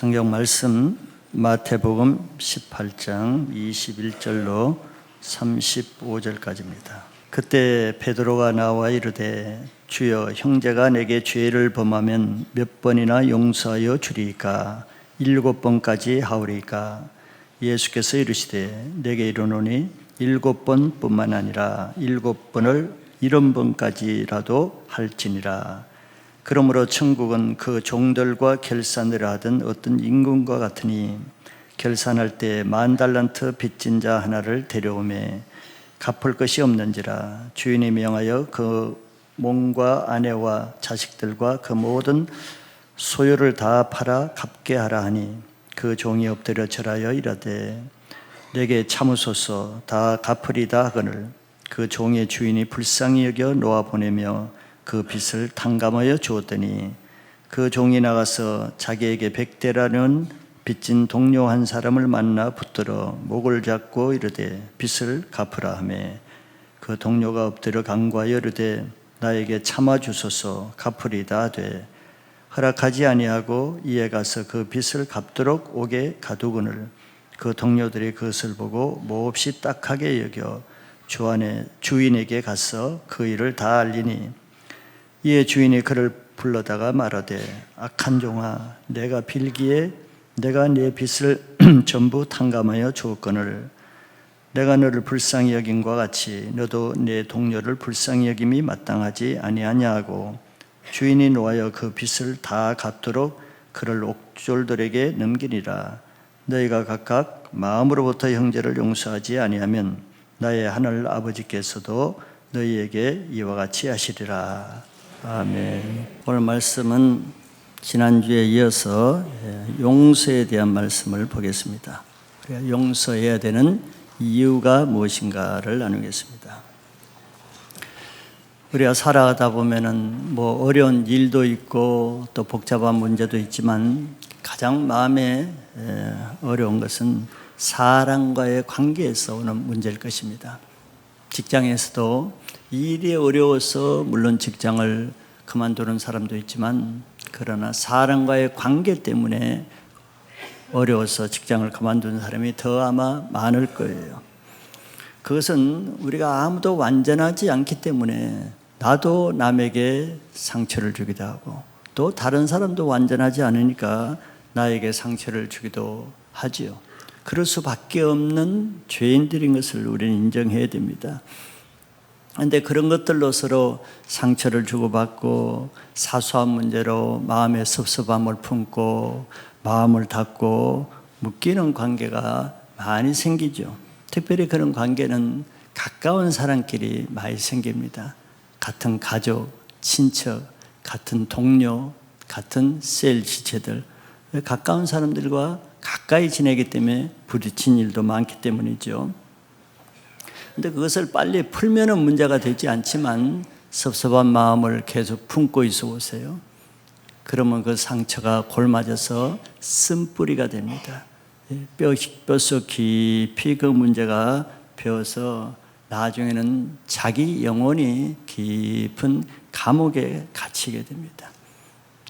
성경 말씀 마태복음 18장 21절로 35절까지입니다. 그때 베드로가 나와 이르되 주여 형제가 내게 죄를 범하면 몇 번이나 용서하여 주리이까? 7번까지 하오리이까? 예수께서 이르시되 내게 이르노니 7번뿐만 아니라 7번을 70번까지라도 할지니라. 그러므로 천국은 그 종들과 결산을 하던 어떤 임금과 같으니 결산할 때 10,000달란트 빚진 자 하나를 데려오매 갚을 것이 없는지라 주인이 명하여 그 몸과 아내와 자식들과 그 모든 소유를 다 팔아 갚게 하라 하니 그 종이 엎드려 절하여 이르되 내게 참으소서 다 갚으리다 하거늘 그 종의 주인이 불쌍히 여겨 놓아 보내며 그 빚을 탕감하여 주었더니 그 종이 나가서 자기에게 100대라는 빚진 동료 한 사람을 만나 붙들어 목을 잡고 이르되 빚을 갚으라 하매 그 동료가 엎드려 간구하여 이르되 나에게 참아 주소서 갚으리다 하되 허락하지 아니하고 이에 가서 그 빚을 갚도록 옥에 가두거늘 그 동료들이 그것을 보고 몹시 딱하게 여겨 주인에게 가서 그 일을 다 알리니 이에 주인이 그를 불러다가 말하되 악한 종아 내가 빌기에 내가 네 빚을 전부 탕감하여 주었거늘 내가 너를 불쌍히 여김과 같이 너도 네 동료를 불쌍히 여김이 마땅하지 아니하냐 하고 주인이 노하여 그 빚을 다 갚도록 그를 옥졸들에게 넘기니라. 너희가 각각 마음으로부터 형제를 용서하지 아니하면 나의 하늘 아버지께서도 너희에게 이와 같이 하시리라. 아멘. 오늘 말씀은 지난주에 이어서 용서에 대한 말씀을 보겠습니다. 우리가 용서해야 되는 이유가 무엇인가를 나누겠습니다. 우리가 살아가다 보면은 어려운 일도 있고 또 복잡한 문제도 있지만 가장 마음에 어려운 것은 사람과의 관계에서 오는 문제일 것입니다. 직장에서도 일이 어려워서 물론 직장을 그만두는 사람도 있지만 그러나 사람과의 관계 때문에 어려워서 직장을 그만두는 사람이 더 아마 많을 거예요. 그것은 우리가 아무도 완전하지 않기 때문에 나도 남에게 상처를 주기도 하고 또 다른 사람도 완전하지 않으니까 나에게 상처를 주기도 하지요. 그럴 수밖에 없는 죄인들인 것을 우리는 인정해야 됩니다. 그런데 그런 것들로 서로 상처를 주고받고 사소한 문제로 마음의 섭섭함을 품고 마음을 닫고 묶이는 관계가 많이 생기죠. 특별히 그런 관계는 가까운 사람끼리 많이 생깁니다. 같은 가족, 친척, 같은 동료, 같은 셀 지체들, 가까운 사람들과 가까이 지내기 때문에 부딪힌 일도 많기 때문이죠. 그런데 그것을 빨리 풀면은 문제가 되지 않지만 섭섭한 마음을 계속 품고 있어 보세요. 그러면 그 상처가 골맞아서 쓴뿌리가 됩니다. 뼛속 깊이 그 문제가 배어서 나중에는 자기 영혼이 깊은 감옥에 갇히게 됩니다.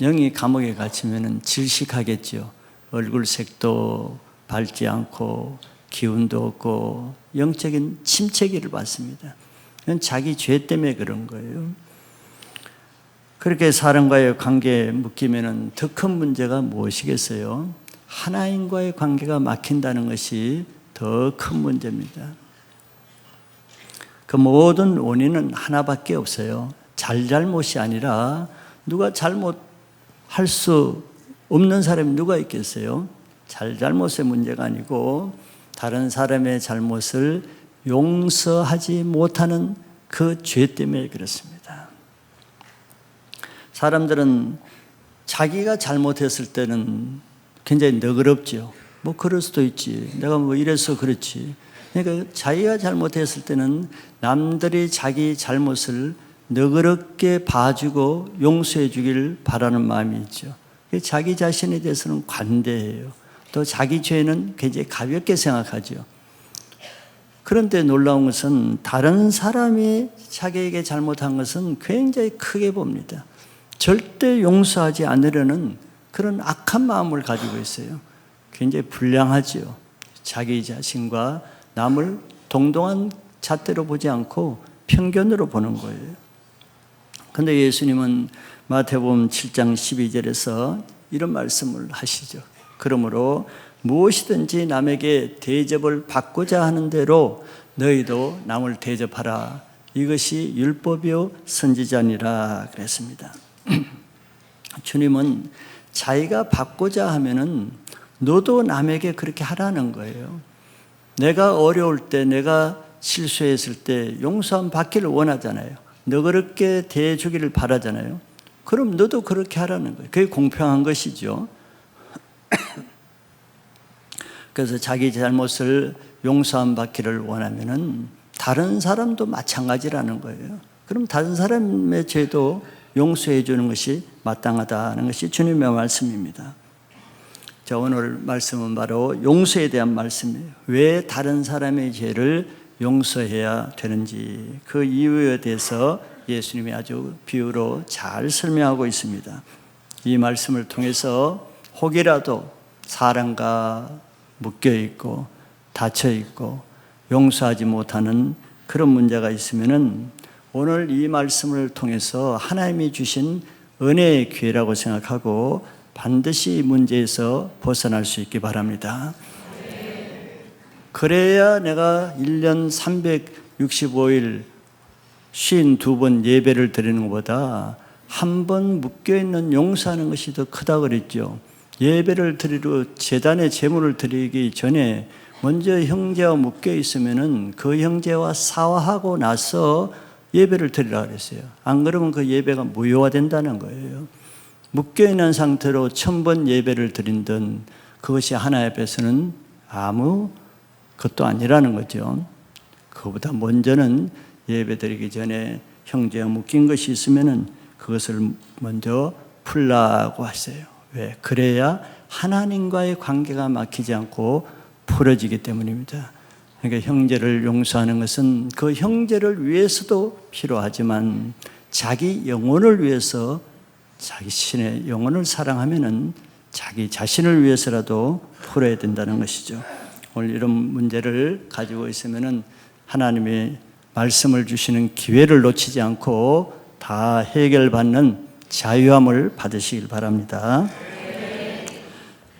영이 감옥에 갇히면 질식하겠죠. 얼굴색도 밝지 않고 기운도 없고 영적인 침체기를 받습니다. 그건 자기 죄 때문에 그런 거예요. 그렇게 사람과의 관계에 묶이면 더 큰 문제가 무엇이겠어요? 하나님과의 관계가 막힌다는 것이 더 큰 문제입니다. 그 모든 원인은 하나밖에 없어요. 잘못이 아니라 누가 잘못할 수 없는 사람이 누가 있겠어요? 잘못의 문제가 아니고 다른 사람의 잘못을 용서하지 못하는 그 죄 때문에 그렇습니다. 사람들은 자기가 잘못했을 때는 굉장히 너그럽죠. 그럴 수도 있지. 내가 이래서 그렇지. 그러니까 자기가 잘못했을 때는 남들이 자기 잘못을 너그럽게 봐주고 용서해 주기를 바라는 마음이 있죠. 자기 자신에 대해서는 관대해요. 또 자기 죄는 굉장히 가볍게 생각하죠. 그런데 놀라운 것은 다른 사람이 자기에게 잘못한 것은 굉장히 크게 봅니다. 절대 용서하지 않으려는 그런 악한 마음을 가지고 있어요. 굉장히 불량하지요. 자기 자신과 남을 동등한 잣대로 보지 않고 편견으로 보는 거예요. 그런데 예수님은 마태복음 7장 12절에서 이런 말씀을 하시죠. 그러므로 무엇이든지 남에게 대접을 받고자 하는 대로 너희도 남을 대접하라. 이것이 율법이요 선지자니라 그랬습니다. 주님은 자기가 받고자 하면은 너도 남에게 그렇게 하라는 거예요. 내가 어려울 때, 내가 실수했을 때 용서함 받기를 원하잖아요. 너 그렇게 대해주기를 바라잖아요. 그럼 너도 그렇게 하라는 거예요. 그게 공평한 것이죠. 그래서 자기 잘못을 용서함 받기를 원하면은 다른 사람도 마찬가지라는 거예요. 그럼 다른 사람의 죄도 용서해 주는 것이 마땅하다는 것이 주님의 말씀입니다. 자, 오늘 말씀은 바로 용서에 대한 말씀이에요. 왜 다른 사람의 죄를 용서해야 되는지 그 이유에 대해서 예수님이 아주 비유로 잘 설명하고 있습니다. 이 말씀을 통해서 혹이라도 사람과 묶여있고 닫혀있고 용서하지 못하는 그런 문제가 있으면은 오늘 이 말씀을 통해서 하나님이 주신 은혜의 기회라고 생각하고 반드시 이 문제에서 벗어날 수 있기 바랍니다. 그래야 내가 1년 365일 52번 예배를 드리는 것보다 한 번 묶여있는 용서하는 것이 더 크다 그랬죠. 예배를 드리러 제단에 제물을 드리기 전에 먼저 형제와 묶여 있으면은 그 형제와 사화하고 나서 예배를 드리라 그랬어요. 안 그러면 그 예배가 무효화된다는 거예요. 묶여 있는 상태로 1000번 예배를 드린든 그것이 하나님 앞에서는 아무 것도 아니라는 거죠. 그보다 먼저는 예배 드리기 전에 형제와 묶인 것이 있으면은 그것을 먼저 풀라고 하세요. 왜? 그래야 하나님과의 관계가 막히지 않고 풀어지기 때문입니다. 그러니까 형제를 용서하는 것은 그 형제를 위해서도 필요하지만 자기 영혼을 위해서 자기 신의 영혼을 사랑하면은 자기 자신을 위해서라도 풀어야 된다는 것이죠. 오늘 이런 문제를 가지고 있으면은 하나님의 말씀을 주시는 기회를 놓치지 않고 다 해결받는 자유함을 받으시길 바랍니다.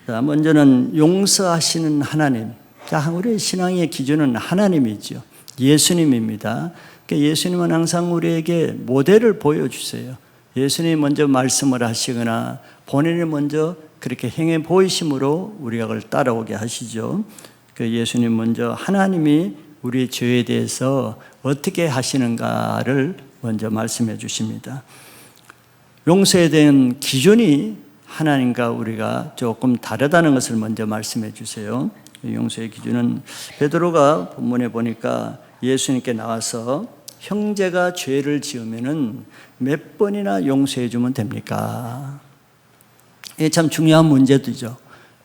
자, 먼저는 용서하시는 하나님. 자, 우리의 신앙의 기준은 하나님이죠. 예수님입니다. 그러니까 예수님은 항상 우리에게 모델을 보여주세요. 예수님이 먼저 말씀을 하시거나 본인이 먼저 그렇게 행해 보이심으로 우리가 그걸 따라오게 하시죠. 그 예수님 먼저 하나님이 우리의 죄에 대해서 어떻게 하시는가를 먼저 말씀해 주십니다. 용서에 대한 기준이 하나님과 우리가 조금 다르다는 것을 먼저 말씀해 주세요. 용서의 기준은 베드로가 본문에 보니까 예수님께 나와서 형제가 죄를 지으면은 몇 번이나 용서해 주면 됩니까? 이게 참 중요한 문제죠.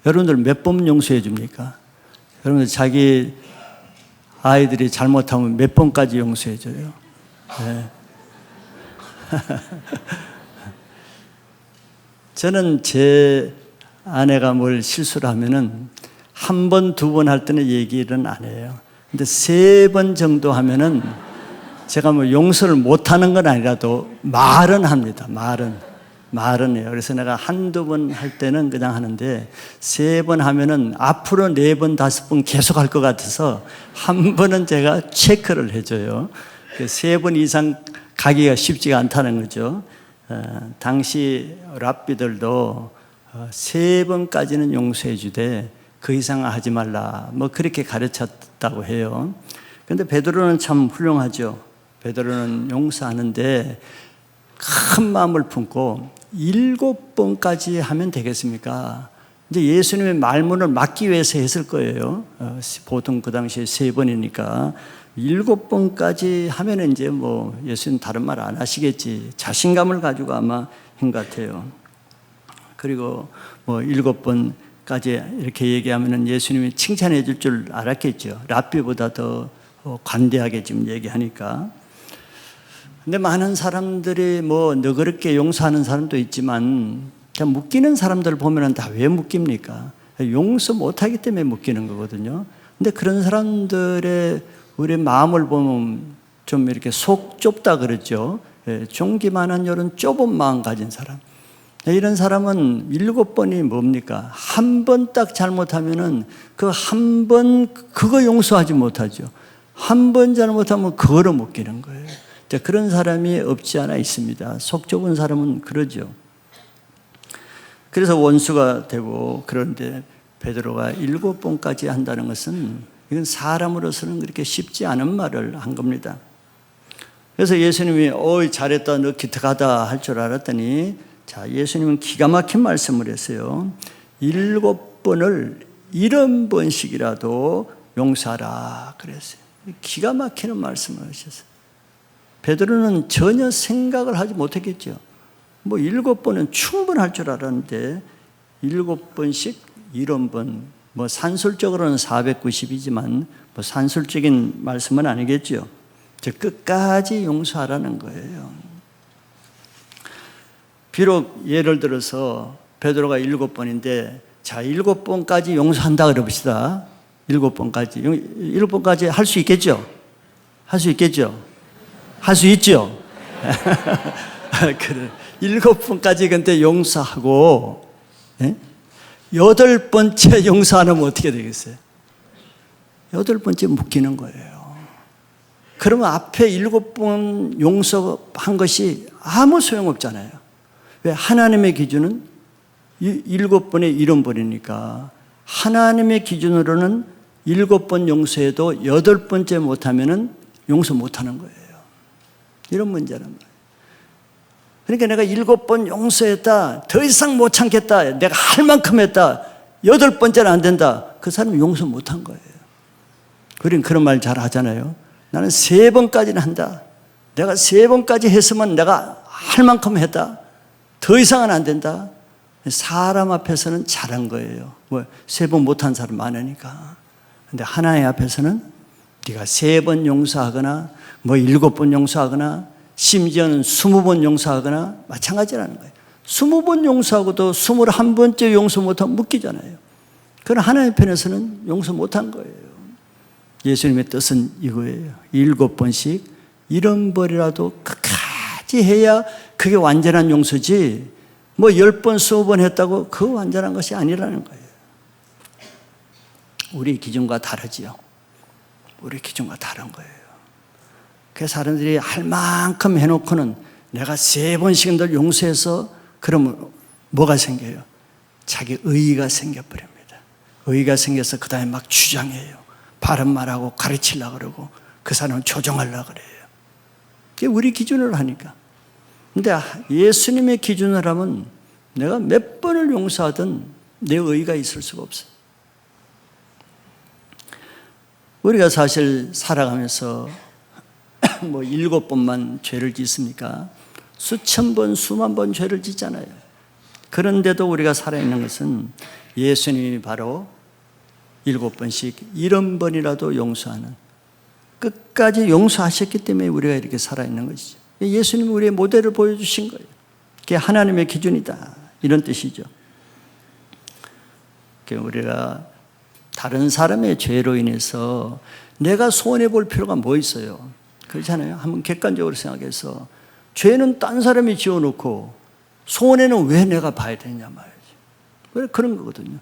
여러분들 몇 번 용서해 줍니까? 여러분들 자기 아이들이 잘못하면 몇 번까지 용서해 줘요? 네. 저는 제 아내가 뭘 실수를 하면은 한 번, 두 번 할 때는 얘기를 안 해요. 근데 3번 정도 하면은 제가 뭐 용서를 못 하는 건 아니라도 말은 합니다. 말은 해요. 그래서 내가 한두 번 할 때는 그냥 하는데 3번 하면은 앞으로 4번, 5번 계속 할 것 같아서 한 번은 제가 체크를 해줘요. 3번 이상 가기가 쉽지가 않다는 거죠. 당시 랍비들도 3번까지는 용서해 주되 그 이상 하지 말라 뭐 그렇게 가르쳤다고 해요. 그런데 베드로는 참 훌륭하죠. 베드로는 용서하는데 큰 마음을 품고 7번까지 하면 되겠습니까? 이제 예수님의 말문을 막기 위해서 했을 거예요. 보통 그 당시에 3번이니까 7번까지 하면 이제 뭐 예수님 다른 말 안 하시겠지. 자신감을 가지고 아마 한 것 같아요. 그리고 뭐 7번까지 이렇게 얘기하면 예수님이 칭찬해 줄 줄 알았겠죠. 랍비보다 더 관대하게 지금 얘기하니까. 근데 많은 사람들이 뭐 너그럽게 용서하는 사람도 있지만 묶이는 사람들 보면 다 왜 묶입니까? 용서 못하기 때문에 묶이는 거거든요. 근데 그런 사람들의 우리 마음을 보면 좀 이렇게 속 좁다 그러죠. 종기만한 이런 좁은 마음 가진 사람. 이런 사람은 7번이 뭡니까? 한 번 딱 잘못하면은 그 한 번 그거 용서하지 못하죠. 한 번 잘못하면 그거로 묶이는 거예요. 그런 사람이 없지 않아 있습니다. 속 좁은 사람은 그러죠. 그래서 원수가 되고, 그런데 베드로가 7번까지 한다는 것은 이건 사람으로서는 그렇게 쉽지 않은 말을 한 겁니다. 그래서 예수님이 잘했다, 너 기특하다 할 줄 알았더니, 자, 예수님은 기가 막힌 말씀을 했어요. 7번을 70번씩이라도 용서하라 그랬어요. 기가 막히는 말씀을 하셨어요. 베드로는 전혀 생각을 하지 못했겠죠. 7번은 충분할 줄 알았는데 7번씩 70번, 산술적으로는 490이지만 산술적인 말씀은 아니겠죠. 끝까지 용서하라는 거예요. 비록 예를 들어서 베드로가 7번인데, 자, 7번까지 용서한다 그래봅시다. 7번까지 할 수 있겠죠? 할 수 있겠죠? 할 수 있죠? 그래. 7번까지 근데 용서하고, 8번째 용서 안 하면 어떻게 되겠어요? 8번째 묶이는 거예요. 그러면 앞에 7번 용서한 것이 아무 소용없잖아요. 왜? 하나님의 기준은 7번에 70번이니까 하나님의 기준으로는 7번 용서해도 8번째 못하면 용서 못하는 거예요. 이런 문제란 말이에요. 그러니까 내가 7번 용서했다, 더 이상 못 참겠다, 내가 할 만큼 했다, 8번째는 안 된다, 그 사람은 용서 못한 거예요. 우리는 그런 말 잘 하잖아요. 나는 3번까지는 한다, 내가 3번까지 했으면 내가 할 만큼 했다, 더 이상은 안 된다. 사람 앞에서는 잘한 거예요. 3번 못한 사람 많으니까. 근데 하나님 앞에서는 네가 3번 용서하거나 7번 용서하거나 심지어는 20번 용서하거나 마찬가지라는 거예요. 20번 용서하고도 21번째 용서 못하면 묶이잖아요. 그러나 하나님 편에서는 용서 못한 거예요. 예수님의 뜻은 이거예요. 7번씩 70번이라도 끝까지 해야 그게 완전한 용서지, 10번, 20번 했다고 그 완전한 것이 아니라는 거예요. 우리 기준과 다르지요. 우리 기준과 다른 거예요. 그래서 사람들이 할 만큼 해놓고는 내가 3번씩 늘 용서해서, 그러면 뭐가 생겨요? 자기 의의가 생겨버립니다. 의의가 생겨서 그 다음에 막 주장해요. 바른 말하고 가르치려고 그러고 그 사람을 조종하려고 그래요. 그게 우리 기준으로 하니까. 근데 예수님의 기준을 하면 내가 몇 번을 용서하든 내 의의가 있을 수가 없어요. 우리가 사실 살아가면서 7번만 죄를 짓습니까? 수천 번, 수만 번 죄를 짓잖아요. 그런데도 우리가 살아있는 것은 예수님이 바로 7번씩 70번이라도 용서하는, 끝까지 용서하셨기 때문에 우리가 이렇게 살아있는 것이죠. 예수님이 우리의 모델을 보여주신 거예요. 그게 하나님의 기준이다, 이런 뜻이죠. 우리가 다른 사람의 죄로 인해서 내가 손해볼 필요가 뭐 있어요? 그렇잖아요. 한번 객관적으로 생각해서 죄는 딴 사람이 지어놓고 손해는 왜 내가 봐야 되냐 말이죠. 왜 그런 거거든요.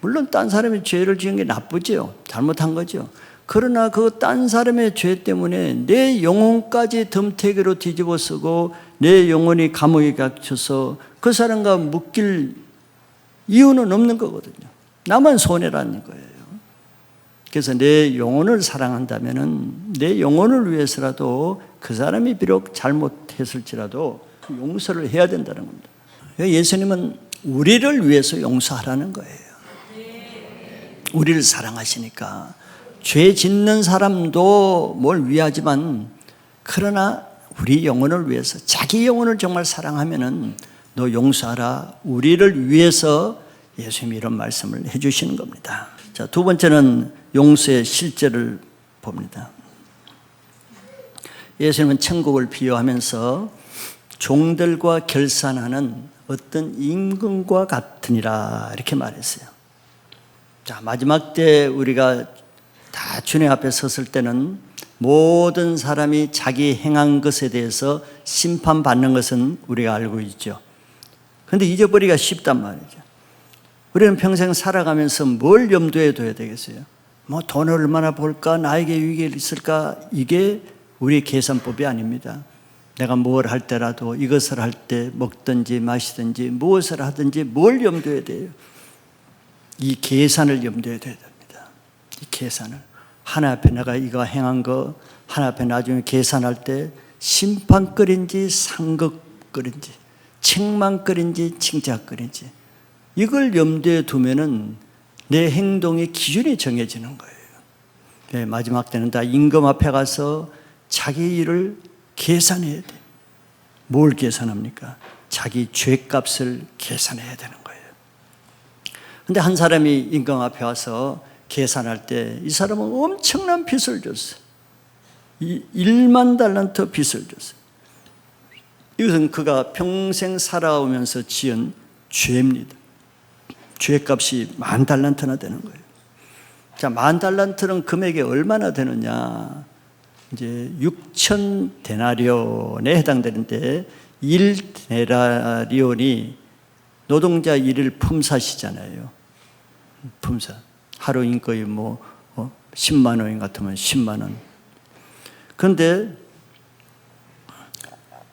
물론 딴 사람의 죄를 지은 게 나쁘죠. 잘못한 거죠. 그러나 그 딴 사람의 죄 때문에 내 영혼까지 덤태기로 뒤집어 쓰고 내 영혼이 감옥에 갇혀서 그 사람과 묶일 이유는 없는 거거든요. 나만 손해라는 거예요. 그래서 내 영혼을 사랑한다면은 내 영혼을 위해서라도 그 사람이 비록 잘못했을지라도 용서를 해야 된다는 겁니다. 예수님은 우리를 위해서 용서하라는 거예요. 우리를 사랑하시니까. 죄 짓는 사람도 뭘 위하지만, 그러나 우리 영혼을 위해서, 자기 영혼을 정말 사랑하면은 너 용서하라, 우리를 위해서 예수님이 이런 말씀을 해주시는 겁니다. 자, 두 번째는 용서의 실제를 봅니다. 예수님은 천국을 비유하면서 종들과 결산하는 어떤 임금과 같으니라 이렇게 말했어요. 자, 마지막 때 우리가 다 주님 앞에 섰을 때는 모든 사람이 자기 행한 것에 대해서 심판받는 것은 우리가 알고 있죠. 그런데 잊어버리기가 쉽단 말이죠. 우리는 평생 살아가면서 뭘 염두에 둬야 되겠어요? 뭐 돈을 얼마나 벌까? 나에게 유익이 있을까? 이게 우리의 계산법이 아닙니다. 내가 뭘 할 때라도 이것을 할 때 먹든지 마시든지 무엇을 하든지 뭘 염두에 둬요? 이 계산을 염두에 둬야 됩니다. 이 계산을. 하나 앞에 내가 이거 행한 거 하나 앞에 나중에 계산할 때 심판거리인지 상급거리인지 책망거리인지 칭찬거리인지 이걸 염두에 두면은 내 행동의 기준이 정해지는 거예요. 네, 마지막 때는 다 임금 앞에 가서 자기 일을 계산해야 돼. 뭘 계산합니까? 자기 죄값을 계산해야 되는 거예요. 근데 한 사람이 임금 앞에 와서 계산할 때 이 사람은 엄청난 빚을 줬어요. 1만 달란트 빚을 줬어요. 이것은 그가 평생 살아오면서 지은 죄입니다. 죄값이 10,000달란트나 되는 거예요. 자, 10,000달란트는 금액이 얼마나 되느냐? 이제 6,000데나리온에 해당되는데 1데나리온이 노동자 일일 품삯이잖아요. 품삯. 하루 인건이 10만 원인 같으면 10만 원. 그런데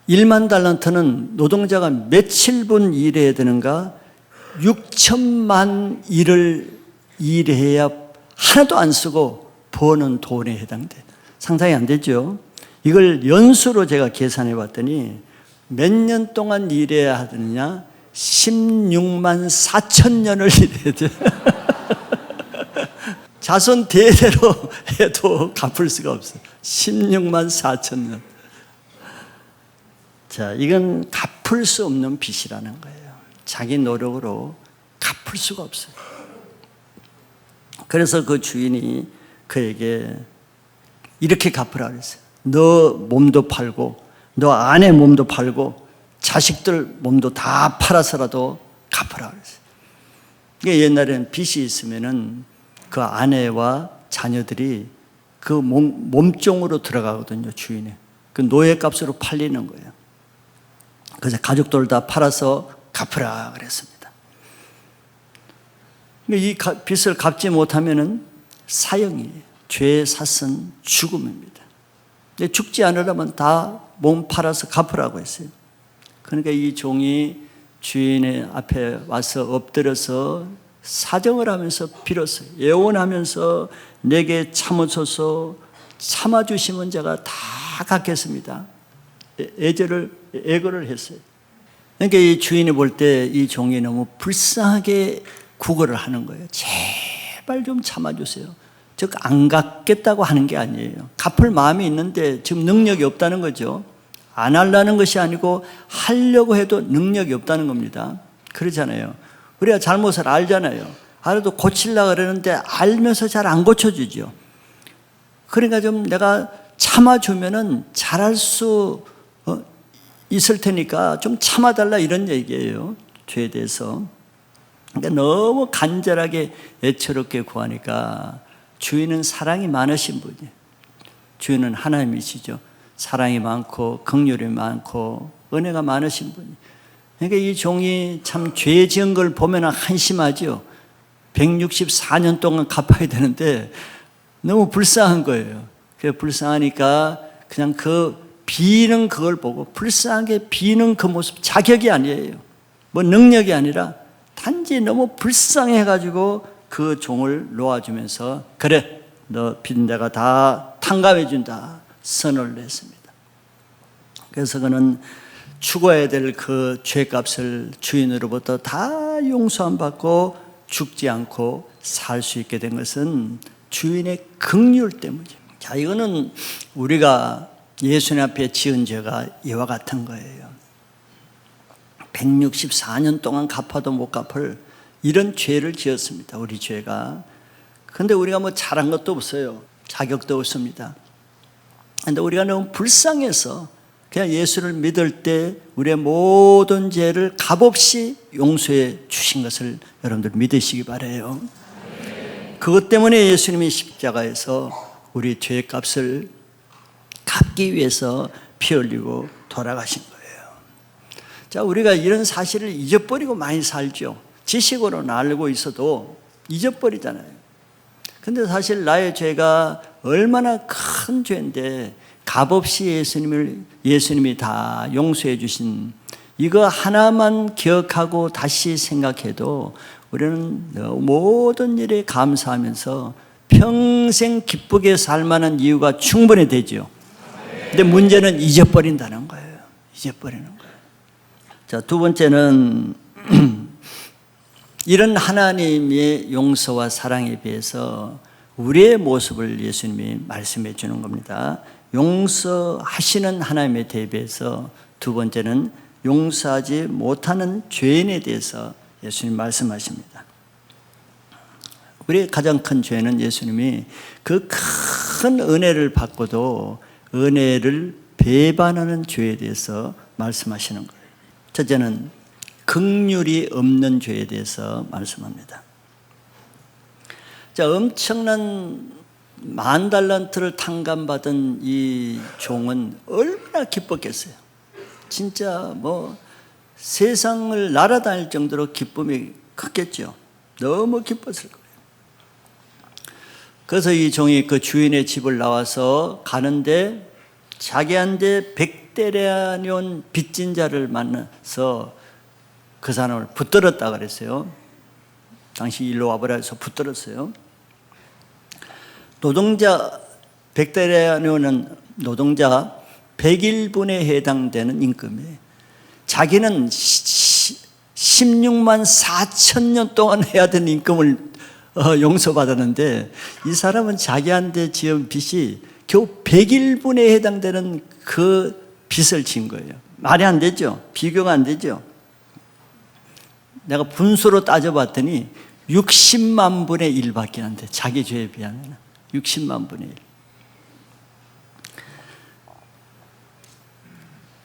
1만 달란트는 노동자가 며칠 분 일해야 되는가? 6천만 일을 일해야 하나도 안 쓰고 버는 돈에 해당돼. 상상이 안 되죠? 이걸 연수로 제가 계산해 봤더니 몇 년 동안 일해야 하느냐? 16만 4천 년을 일해야 돼. 자손 대대로 해도 갚을 수가 없어요. 16만 4천 년. 자, 이건 갚을 수 없는 빚이라는 거예요. 자기 노력으로 갚을 수가 없어요. 그래서 그 주인이 그에게 이렇게 갚으라 그랬어요. 너 몸도 팔고 너 아내 몸도 팔고 자식들 몸도 다 팔아서라도 갚으라 그랬어요. 이게 옛날에는 빚이 있으면은 그 아내와 자녀들이 그 몸종으로 들어가거든요, 주인이. 그 노예값으로 팔리는 거예요. 그래서 가족들 다 팔아서 갚으라 그랬습니다. 이 빚을 갚지 못하면은 사형이에요. 죄의 삿은 죽음입니다. 근데 죽지 않으려면 다 몸 팔아서 갚으라고 했어요. 그러니까 이 종이 주인의 앞에 와서 엎드려서 사정을 하면서 빌었어요. 애원하면서 내게 참으소서, 참아주시면 제가 다 갚겠습니다. 애거를 했어요. 그러니까 이 주인이 볼 때 이 종이 너무 불쌍하게 구걸을 하는 거예요. 제발 좀 참아주세요. 즉 안 갚겠다고 하는 게 아니에요. 갚을 마음이 있는데 지금 능력이 없다는 거죠. 안 하려는 것이 아니고 하려고 해도 능력이 없다는 겁니다. 그러잖아요. 우리가 잘못을 알잖아요. 알아도 고치려고 그러는데 알면서 잘 안 고쳐주죠. 그러니까 좀 내가 참아주면은 잘할 수 있을 테니까 좀 참아달라 이런 얘기예요. 죄에 대해서. 그러니까 너무 간절하게 애처롭게 구하니까 주인은 사랑이 많으신 분이에요. 주인은 하나님이시죠. 사랑이 많고 긍휼이 많고 은혜가 많으신 분이에요. 그러니까 이 종이 참 죄 지은 걸 보면 한심하죠. 164년 동안 갚아야 되는데 너무 불쌍한 거예요. 그래서 불쌍하니까 그냥 비는 그걸 보고 불쌍하게 비는 그 모습 자격이 아니에요. 뭐 능력이 아니라 단지 너무 불쌍해가지고 그 종을 놓아주면서 그래 너 빚 내가 다 탕감해준다 선언을 했습니다. 그래서 그는 죽어야 될 그 죄값을 주인으로부터 다 용서함 받고 죽지 않고 살 수 있게 된 것은 주인의 긍휼 때문이죠. 자, 이거는 우리가 예수님 앞에 지은 죄가 이와 같은 거예요. 164년 동안 갚아도 못 갚을 이런 죄를 지었습니다. 우리 죄가. 그런데 우리가 뭐 잘한 것도 없어요. 자격도 없습니다. 그런데 우리가 너무 불쌍해서 그냥 예수를 믿을 때 우리의 모든 죄를 값없이 용서해 주신 것을 여러분들 믿으시기 바라요. 그것 때문에 예수님이 십자가에서 우리 죄의 값을 갚기 위해서 피 흘리고 돌아가신 거예요. 자, 우리가 이런 사실을 잊어버리고 많이 살죠. 지식으로는 알고 있어도 잊어버리잖아요. 근데 사실 나의 죄가 얼마나 큰 죄인데 값없이 예수님이 다 용서해 주신 이거 하나만 기억하고 다시 생각해도 우리는 모든 일에 감사하면서 평생 기쁘게 살 만한 이유가 충분히 되죠. 근데 문제는 잊어버린다는 거예요. 잊어버리는 거예요. 자, 두 번째는 이런 하나님의 용서와 사랑에 비해서 우리의 모습을 예수님이 말씀해 주는 겁니다. 용서하시는 하나님에 대비해서 두 번째는 용서하지 못하는 죄인에 대해서 예수님 말씀하십니다. 우리의 가장 큰 죄는 예수님이 그 큰 은혜를 받고도 은혜를 배반하는 죄에 대해서 말씀하시는 거예요. 첫째는 긍휼이 없는 죄에 대해서 말씀합니다. 자, 엄청난 10,000달란트를 탕감받은 이 종은 얼마나 기뻤겠어요. 진짜 세상을 날아다닐 정도로 기쁨이 컸겠죠. 너무 기뻤을 거예요. 그래서 이 종이 그 주인의 집을 나와서 가는데 자기한테 100데나리온 빚진 자를 만나서 그 사람을 붙들었다 그랬어요. 당시 일로 와보라 해서 붙들었어요. 노동자 100데나리온은 노동자 100일분에 해당되는 임금이에요. 자기는 16만 4천 년 동안 해야 되는 임금을 용서받았는데 이 사람은 자기한테 지은 빚이 겨우 100일분에 해당되는 그 빚을 진 거예요. 말이 안 되죠. 비교가 안 되죠. 내가 분수로 따져봤더니 60만 분의 1밖에 안 돼. 자기 죄에 비하면 60만 분의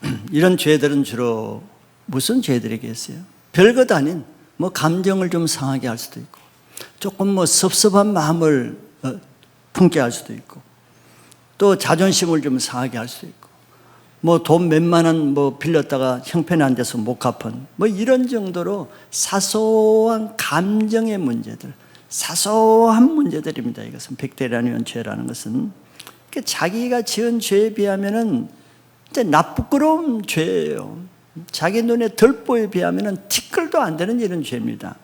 1. 이런 죄들은 주로 무슨 죄들이겠어요? 별것 아닌 감정을 좀 상하게 할 수도 있고 조금 섭섭한 마음을 품게 할 수도 있고 또 자존심을 좀 상하게 할 수도 있고 돈 몇만 원 빌렸다가 형편이 안 돼서 못 갚은 이런 정도로 사소한 감정의 문제들, 사소한 문제들입니다. 이것은 100데나리온 죄라는 것은 자기가 지은 죄에 비하면은 나쁘끄러운 죄예요. 자기 눈에 덜보에 비하면은 티끌도 안 되는 이런 죄입니다.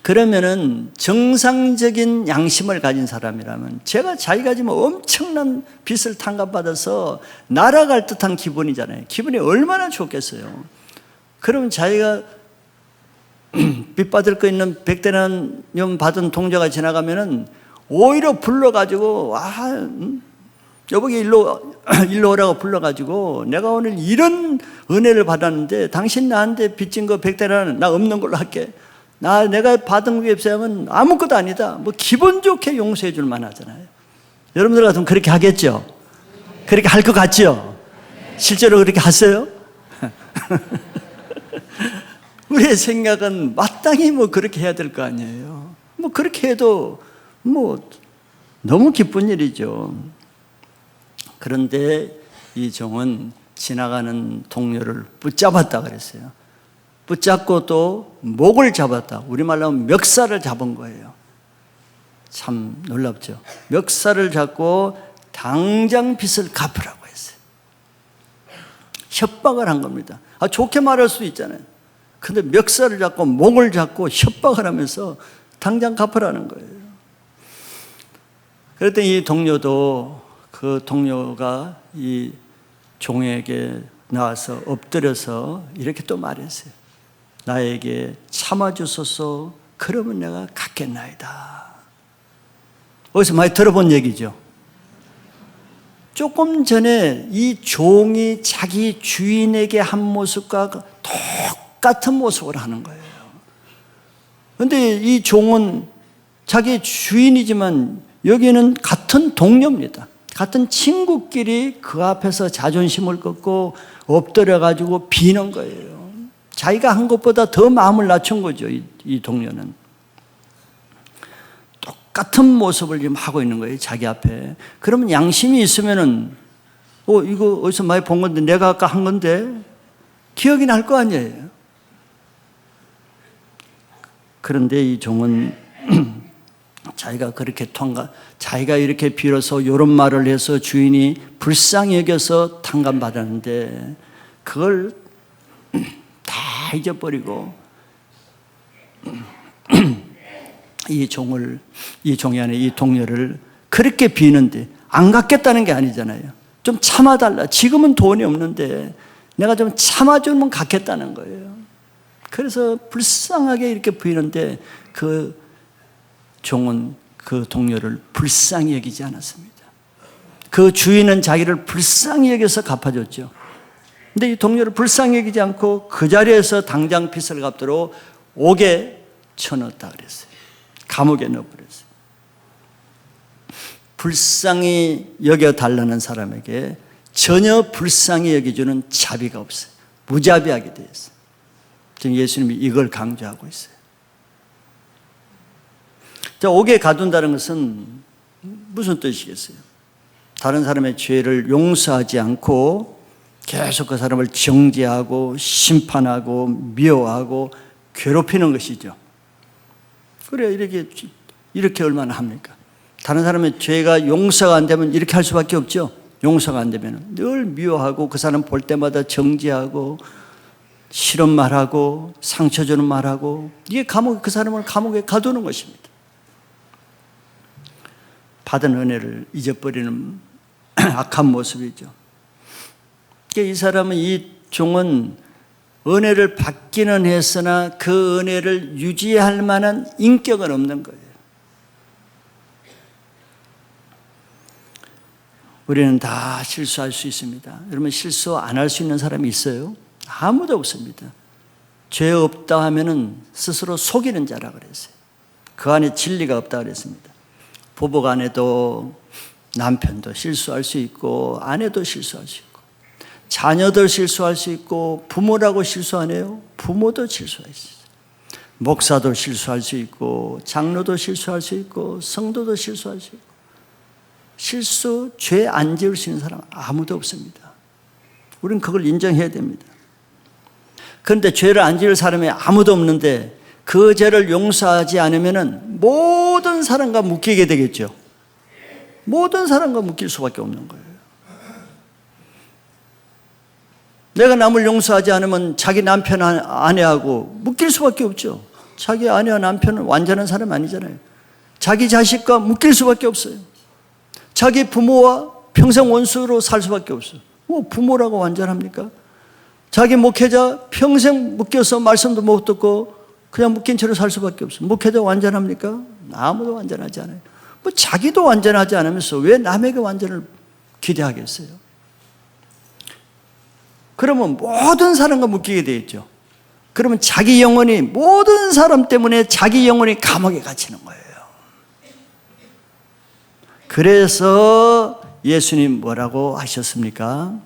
그러면은 정상적인 양심을 가진 사람이라면 자기가 지금 엄청난 빚을 탕감받아서 날아갈 듯한 기분이잖아요. 기분이 얼마나 좋겠어요. 그러면 자기가 빚 받을 거 있는 100데나리온 받은 동자가 지나가면은 오히려 불러가지고 여보게 일로 오라고 불러가지고 내가 오늘 이런 은혜를 받았는데 당신 나한테 빚진 거 100데나리온 나 없는 걸로 할게. 내가 받은 게 없으면 아무것도 아니다. 기분 좋게 용서해 줄 만하잖아요. 여러분들 같으면 그렇게 하겠죠? 그렇게 할 것 같죠? 실제로 그렇게 하세요? 우리의 생각은 마땅히 그렇게 해야 될 거 아니에요. 그렇게 해도 너무 기쁜 일이죠. 그런데 이 종은 지나가는 동료를 붙잡았다 그랬어요. 붙잡고 또 목을 잡았다. 우리말로 하면 멱살을 잡은 거예요. 참 놀랍죠. 멱살을 잡고 당장 빚을 갚으라고 했어요. 협박을 한 겁니다. 좋게 말할 수도 있잖아요. 근데 멱살을 잡고 목을 잡고 협박을 하면서 당장 갚으라는 거예요. 그랬더니 이 동료도 그 동료가 이 종에게 나와서 엎드려서 이렇게 또 말했어요. 나에게 참아주소서. 그러면 내가 갚겠나이다. 어디서 많이 들어본 얘기죠. 조금 전에 이 종이 자기 주인에게 한 모습과 똑같은 모습을 하는 거예요. 그런데 이 종은 자기 주인이지만 여기는 같은 동료입니다. 같은 친구끼리 그 앞에서 자존심을 꺾고 엎드려가지고 비는 거예요. 자기가 한 것보다 더 마음을 낮춘 거죠, 이 동료는. 똑같은 모습을 지금 하고 있는 거예요, 자기 앞에. 그러면 양심이 있으면은, 이거 어디서 많이 본 건데, 내가 아까 한 건데, 기억이 날 거 아니에요. 그런데 이 종은 자기가 그렇게 자기가 이렇게 빌어서 이런 말을 해서 주인이 불쌍히 여겨서 탕감받았는데 그걸 다 잊어버리고 이 종이 안에 이 동료를 그렇게 비는데 안 갚겠다는 게 아니잖아요. 좀 참아달라. 지금은 돈이 없는데 내가 좀 참아주면 갚겠다는 거예요. 그래서 불쌍하게 이렇게 비는데 그 종은 그 동료를 불쌍히 여기지 않았습니다. 그 주인은 자기를 불쌍히 여겨서 갚아줬죠. 근데 이 동료를 불쌍히 여기지 않고 그 자리에서 당장 빚을 갚도록 옥에 쳐넣었다 그랬어요. 감옥에 넣어버렸어요. 불쌍히 여겨달라는 사람에게 전혀 불쌍히 여겨주는 자비가 없어요. 무자비하게 되어 있어요. 지금 예수님이 이걸 강조하고 있어요. 자, 옥에 가둔다는 것은 무슨 뜻이겠어요? 다른 사람의 죄를 용서하지 않고 계속 그 사람을 정죄하고 심판하고 미워하고 괴롭히는 것이죠. 그래, 이렇게 얼마나 합니까? 다른 사람의 죄가 용서가 안 되면 이렇게 할 수밖에 없죠. 용서가 안 되면 늘 미워하고 그 사람 볼 때마다 정죄하고 싫은 말하고 상처 주는 말하고 이게 그 사람을 감옥에 가두는 것입니다. 받은 은혜를 잊어버리는 악한 모습이죠. 이 사람은, 이 종은 은혜를 받기는 했으나 그 은혜를 유지할 만한 인격은 없는 거예요. 우리는 다 실수할 수 있습니다. 여러분, 실수 안 할 수 있는 사람이 있어요? 아무도 없습니다. 죄 없다 하면은 스스로 속이는 자라 그랬어요. 그 안에 진리가 없다 그랬습니다. 부부 간에도 남편도 실수할 수 있고 아내도 실수할 수 있고 자녀들 실수할 수 있고 부모라고 실수 안 해요? 부모도 실수할 수 있어요. 목사도 실수할 수 있고 장로도 실수할 수 있고 성도도 실수할 수 있고 실수, 죄 안 지을 수 있는 사람 아무도 없습니다. 우리는 그걸 인정해야 됩니다. 그런데 죄를 안 지을 사람이 아무도 없는데 그 죄를 용서하지 않으면 모든 사람과 묶이게 되겠죠. 모든 사람과 묶일 수밖에 없는 거예요. 내가 남을 용서하지 않으면 자기 남편, 아내하고 묶일 수밖에 없죠. 자기 아내와 남편은 완전한 사람 아니잖아요. 자기 자식과 묶일 수밖에 없어요. 자기 부모와 평생 원수로 살 수밖에 없어요. 부모라고 완전합니까? 자기 목회자 평생 묶여서 말씀도 못 듣고 그냥 묶인 채로 살 수밖에 없어요. 목회자 완전합니까? 아무도 완전하지 않아요. 자기도 완전하지 않으면서 왜 남에게 완전을 기대하겠어요? 그러면 모든 사람과 묶이게 되겠죠. 그러면 자기 영혼이, 모든 사람 때문에 자기 영혼이 감옥에 갇히는 거예요. 그래서 예수님 뭐라고 하셨습니까?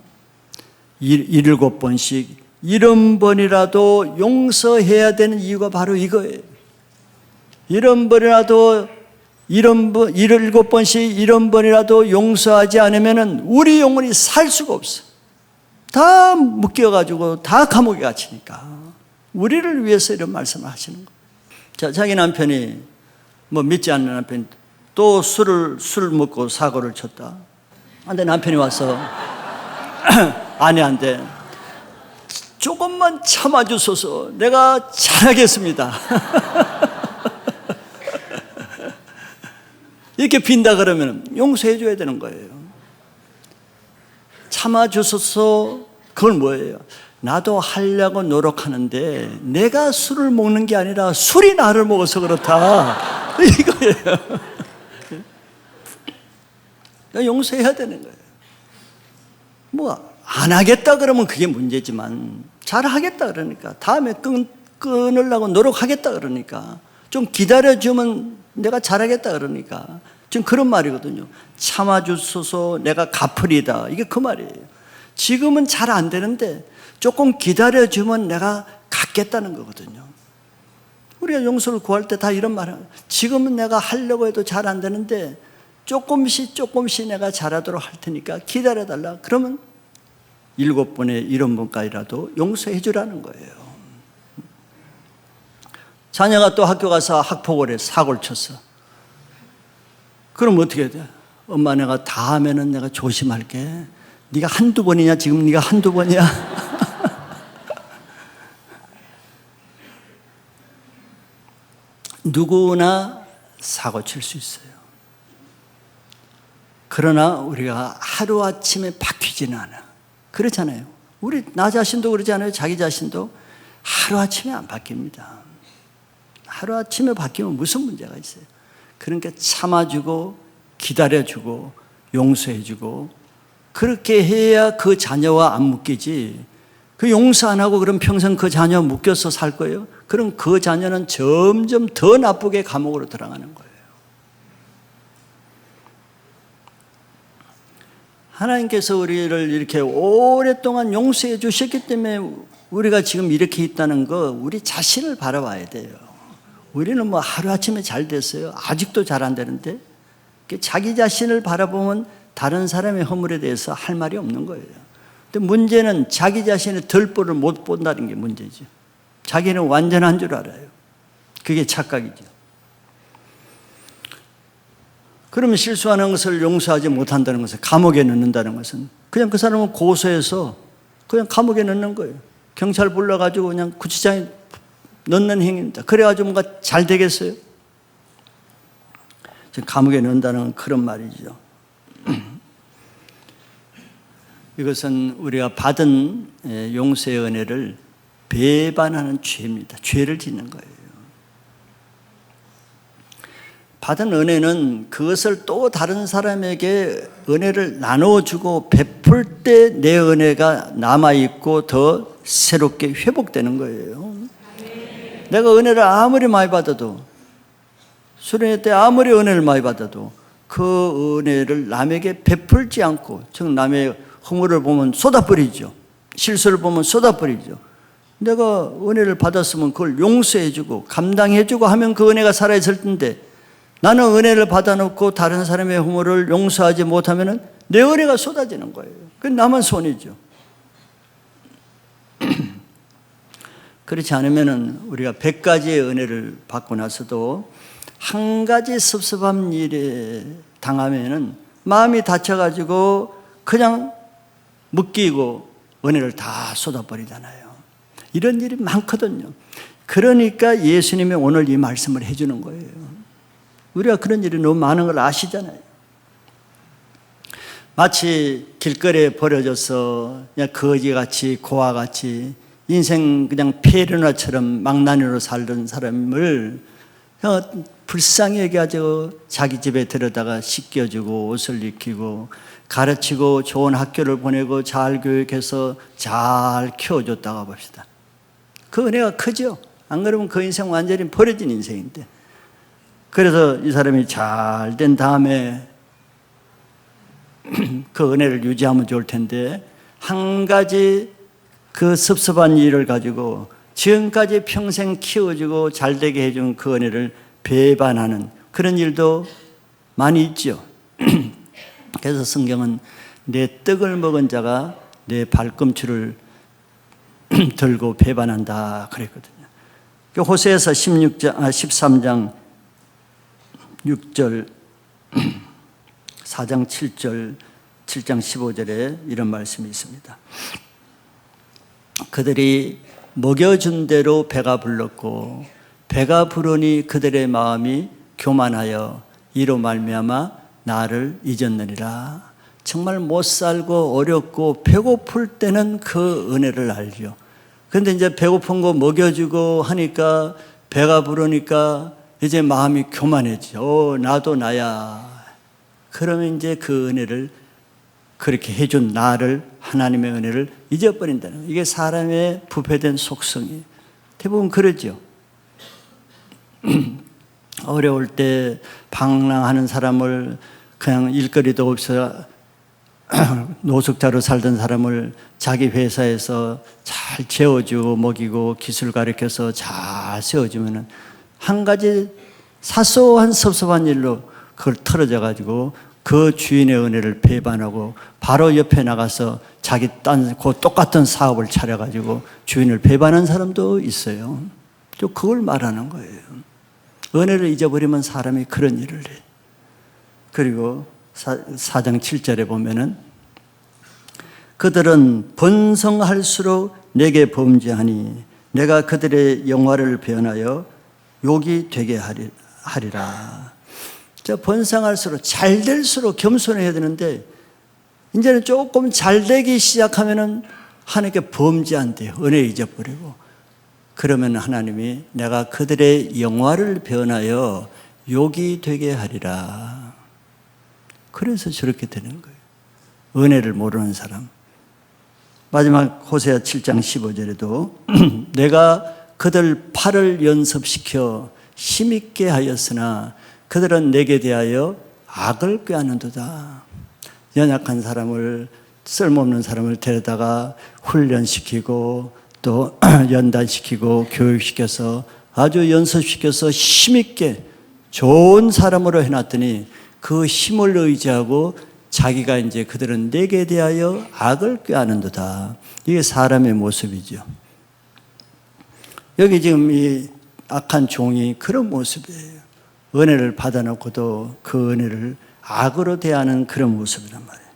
7번씩 70번이라도 용서해야 되는 이유가 바로 이거예요. 70번이라도 7번씩 70번이라도 용서하지 않으면 우리 영혼이 살 수가 없어. 다 묶여가지고 다 감옥에 갇히니까 우리를 위해서 이런 말씀을 하시는 거예요. 자, 자기 남편이 믿지 않는 남편이 또 술을 먹고 사고를 쳤다. 근데 남편이 와서 아내한테 조금만 참아주소서, 내가 잘하겠습니다. 이렇게 빈다 그러면 용서해 줘야 되는 거예요. 참아주소서, 그건 뭐예요? 나도 하려고 노력하는데 내가 술을 먹는 게 아니라 술이 나를 먹어서 그렇다, 이거예요. 용서해야 되는 거예요. 안 하겠다 그러면 그게 문제지만 잘 하겠다 그러니까, 다음에 끊으려고 노력하겠다 그러니까, 좀 기다려주면 내가 잘하겠다 그러니까, 지금 그런 말이거든요. 참아주소서 내가 갚으리다. 이게 그 말이에요. 지금은 잘 안 되는데 조금 기다려주면 내가 갚겠다는 거거든요. 우리가 용서를 구할 때 다 이런 말을 해요. 지금은 내가 하려고 해도 잘 안 되는데 조금씩 내가 잘하도록 할 테니까 기다려달라. 그러면 7번에 1원번까지라도 용서해 주라는 거예요. 자녀가 또 학교 가서 학폭을 해, 사고를 쳤어. 그럼 어떻게 해야 돼? 엄마 내가 다음에는 내가 조심할게. 네가 한두 번이냐? 지금 네가 한두 번이야? 누구나 사고 칠 수 있어요. 그러나 우리가 하루아침에 바뀌지는 않아. 그렇잖아요. 나 자신도 그러지 않아요? 자기 자신도 하루아침에 안 바뀝니다. 하루아침에 바뀌면 무슨 문제가 있어요? 그러니까 참아주고 기다려주고 용서해주고 그렇게 해야 그 자녀와 안 묶이지. 그 용서 안 하고 그럼 평생 그 자녀 묶여서 살 거예요? 그럼 그 자녀는 점점 더 나쁘게 감옥으로 들어가는 거예요. 하나님께서 우리를 이렇게 오랫동안 용서해 주셨기 때문에 우리가 지금 이렇게 있다는 거 우리 자신을 바라봐야 돼요. 우리는 뭐 하루아침에 잘 됐어요. 아직도 잘 안 되는데 자기 자신을 바라보면 다른 사람의 허물에 대해서 할 말이 없는 거예요. 근데 문제는 자기 자신의 덜보를 못 본다는 게 문제죠. 자기는 완전한 줄 알아요. 그게 착각이죠. 그러면 실수하는 것을 용서하지 못한다는 것은, 감옥에 넣는다는 것은 그냥 그 사람은 고소해서 그냥 감옥에 넣는 거예요. 경찰 불러가지고 그냥 구치장에 넣는 행위입니다. 그래가지고 뭔가 잘 되겠어요? 감옥에 넣는다는 그런 말이죠. 이것은 우리가 받은 용서의 은혜를 배반하는 죄입니다. 죄를 짓는 거예요. 받은 은혜는 그것을 또 다른 사람에게 은혜를 나눠주고 베풀 때 내 은혜가 남아있고 더 새롭게 회복되는 거예요. 내가 은혜를 아무리 많이 받아도, 수련회 때 아무리 은혜를 많이 받아도 그 은혜를 남에게 베풀지 않고, 즉 남의 허물을 보면 쏟아버리죠. 실수를 보면 쏟아버리죠. 내가 은혜를 받았으면 그걸 용서해주고 감당해주고 하면 그 은혜가 살아있을 텐데, 나는 은혜를 받아놓고 다른 사람의 허물을 용서하지 못하면 내 은혜가 쏟아지는 거예요. 그건 나만 손이죠. 그렇지 않으면 우리가 100가지의 은혜를 받고 나서도 한 가지 섭섭한 일에 당하면 마음이 다쳐가지고 그냥 묶이고 은혜를 다 쏟아버리잖아요. 이런 일이 많거든요. 그러니까 예수님이 오늘 이 말씀을 해주는 거예요. 우리가 그런 일이 너무 많은 걸 아시잖아요. 마치 길거리에 버려져서 그냥 거지같이 고아같이 인생 그냥 폐륜아처럼 망나니로 살던 사람을 불쌍히 여겨가지고 자기 집에 들여다가 씻겨주고 옷을 입히고 가르치고 좋은 학교를 보내고 잘 교육해서 잘 키워줬다고 봅시다. 그 은혜가 크죠? 안 그러면 그 인생 완전히 버려진 인생인데, 그래서 이 사람이 잘 된 다음에 그 은혜를 유지하면 좋을 텐데, 한 가지 그 섭섭한 일을 가지고 지금까지 평생 키워주고 잘되게 해준 그 은혜를 배반하는 그런 일도 많이 있죠. 그래서 성경은 내 떡을 먹은 자가 내 발꿈치를 들고 배반한다 그랬거든요. 호세아서 13장 6절, 4장 7절, 7장 15절에 이런 말씀이 있습니다. 그들이 먹여준 대로 배가 불렀고 배가 부르니 그들의 마음이 교만하여 이로 말미암아 나를 잊었느니라. 정말 못 살고 어렵고 배고플 때는 그 은혜를 알죠. 그런데 이제 배고픈 거 먹여주고 하니까 배가 부르니까 이제 마음이 교만해져. 나도 나야. 그러면 이제 그 은혜를, 그렇게 해준 나를, 하나님의 은혜를 잊어버린다는 거예요. 이게 사람의 부패된 속성이에요. 대부분 그러죠. 어려울 때 방랑하는 사람을, 그냥 일거리도 없어 노숙자로 살던 사람을 자기 회사에서 잘 재워주고 먹이고 기술 가르쳐서 잘 세워주면은 한 가지 사소한 섭섭한 일로 그걸 털어져 가지고 그 주인의 은혜를 배반하고 바로 옆에 나가서 자기 그 똑같은 사업을 차려가지고 주인을 배반한 사람도 있어요. 또 그걸 말하는 거예요. 은혜를 잊어버리면 사람이 그런 일을 해. 그리고 4장 7절에 보면은 그들은 번성할수록 내게 범죄하니 내가 그들의 영화를 변하여 욕이 되게 하리라. 자, 번성할수록 잘 될수록 겸손해야 되는데 이제는 조금 잘 되기 시작하면은 하나님께 범죄한대요. 은혜 잊어버리고. 그러면 하나님이 내가 그들의 영화를 변하여 욕이 되게 하리라. 그래서 저렇게 되는 거예요. 은혜를 모르는 사람. 마지막 호세아 7장 15절에도 내가 그들 팔을 연습시켜 힘있게 하였으나 그들은 내게 대하여 악을 꾀하는도다. 연약한 사람을, 쓸모없는 사람을 데려다가 훈련시키고 또 연단시키고 교육시켜서 아주 연습시켜서 힘있게 좋은 사람으로 해놨더니 그 힘을 의지하고 자기가 이제 그들은 내게 대하여 악을 꾀하는도다. 이게 사람의 모습이죠. 여기 지금 이 악한 종이 그런 모습이에요. 은혜를 받아놓고도 그 은혜를 악으로 대하는 그런 모습이란 말이에요.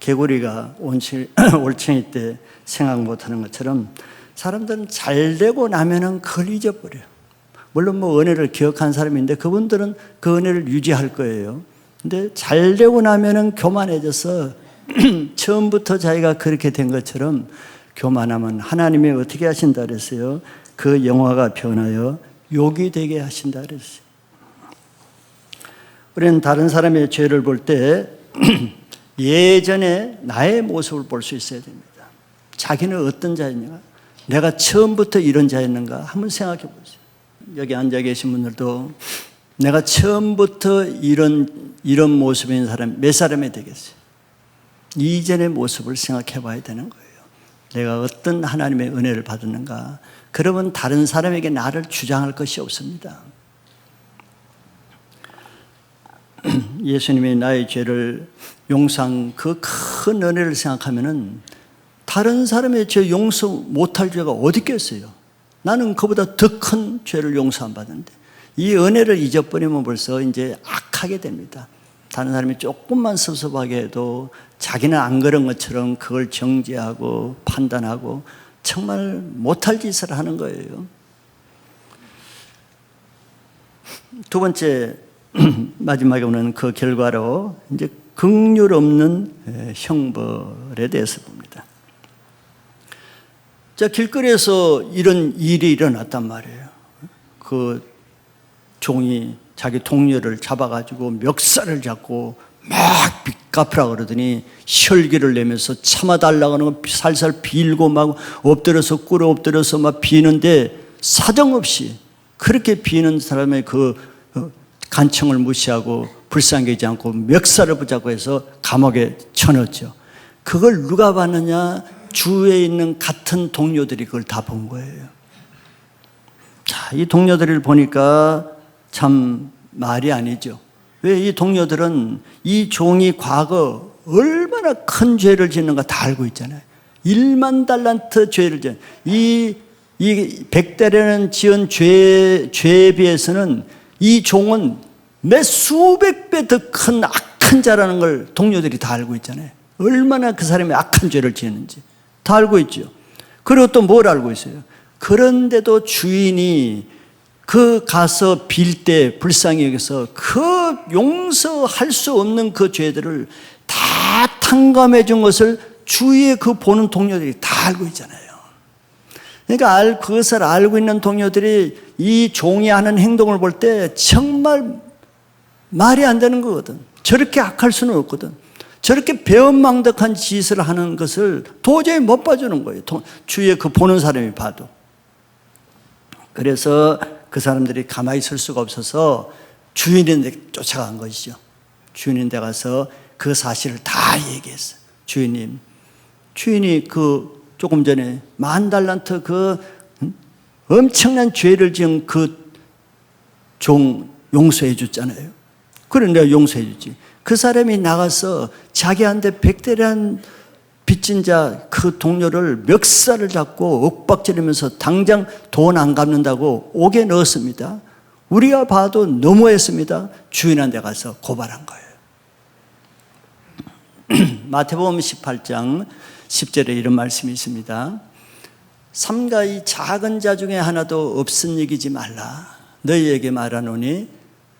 개구리가 올챙이 때 생각 못하는 것처럼 사람들은 잘 되고 나면은 그걸 잊어버려요. 물론 뭐 은혜를 기억한 사람인데 그분들은 그 은혜를 유지할 거예요. 근데 잘 되고 나면은 교만해져서 처음부터 자기가 그렇게 된 것처럼 교만하면 하나님이 어떻게 하신다 그랬어요? 그 영화가 변하여 욕이 되게 하신다 그랬어요. 우리는 다른 사람의 죄를 볼 때 예전에 나의 모습을 볼 수 있어야 됩니다. 자기는 어떤 자였는가? 내가 처음부터 이런 자였는가? 한번 생각해 보세요. 여기 앉아 계신 분들도 내가 처음부터 이런 모습인 사람 몇 사람이 되겠어요? 이전의 모습을 생각해 봐야 되는 거예요. 내가 어떤 하나님의 은혜를 받았는가? 그러면 다른 사람에게 나를 주장할 것이 없습니다. 예수님이 나의 죄를 용서한 그 큰 은혜를 생각하면은 다른 사람의 죄 용서 못할 죄가 어디 있겠어요? 나는 그보다 더 큰 죄를 용서 안 받는데 이 은혜를 잊어버리면 벌써 이제 악하게 됩니다. 다른 사람이 조금만 섭섭하게 해도 자기는 안 그런 것처럼 그걸 정죄하고 판단하고 정말 못할 짓을 하는 거예요. 두 번째 마지막에 오는 그 결과로 이제 긍휼 없는 형벌에 대해서 봅니다. 자, 길거리에서 이런 일이 일어났단 말이에요. 그 종이 자기 동료를 잡아가지고 멱살을 잡고 막 빚갚으라 그러더니 혈기를 내면서 참아달라고 하는 거 살살 빌고 막 엎드려서 꿇어 엎드려서 막 비는데 사정없이 그렇게 비는 사람의 그 간청을 무시하고 불쌍히 여기지 않고 멱살을 붙잡고 해서 감옥에 쳐넣었죠. 그걸 누가 봤느냐? 주위에 있는 같은 동료들이 그걸 다 본 거예요. 자, 이 동료들을 보니까 참 말이 아니죠. 왜? 이 동료들은 이 종이 과거 얼마나 큰 죄를 짓는가 다 알고 있잖아요. 1만 달란트 죄를 짓는 이 100대라는 지은 죄에 비해서는 이 종은 몇 수백 배 더 큰 악한 자라는 걸 동료들이 다 알고 있잖아요. 얼마나 그 사람이 악한 죄를 지었는지 다 알고 있죠. 그리고 또 뭘 알고 있어요? 그런데도 주인이 그 가서 빌 때 불쌍히 여기서 그 용서할 수 없는 그 죄들을 다 탕감해 준 것을 주위에 그 보는 동료들이 다 알고 있잖아요. 그러니까 그것을 알고 있는 동료들이 이 종이 하는 행동을 볼 때 정말 말이 안 되는 거거든. 저렇게 악할 수는 없거든. 저렇게 배은망덕한 짓을 하는 것을 도저히 못 봐주는 거예요. 주위에 그 보는 사람이 봐도. 그래서 그 사람들이 가만히 있을 수가 없어서 주인인데 쫓아간 것이죠. 주인인데 가서 그 사실을 다 얘기했어요. 주인이 그 조금 전에 10,000달란트 그 엄청난 죄를 지은 그 종 용서해 줬잖아요. 그래 내가 용서해 줬지. 그 사람이 나가서 자기한테 100대란 빚진 자 그 동료를 멱살을 잡고 윽박지르면서 당장 돈 안 갚는다고 옥에 넣었습니다. 우리가 봐도 너무했습니다. 주인한테 가서 고발한 거예요. 마태복음 18장 10절에 이런 말씀이 있습니다. 삼가 이 작은 자 중에 하나도 없은 여기지 말라. 너희에게 말하노니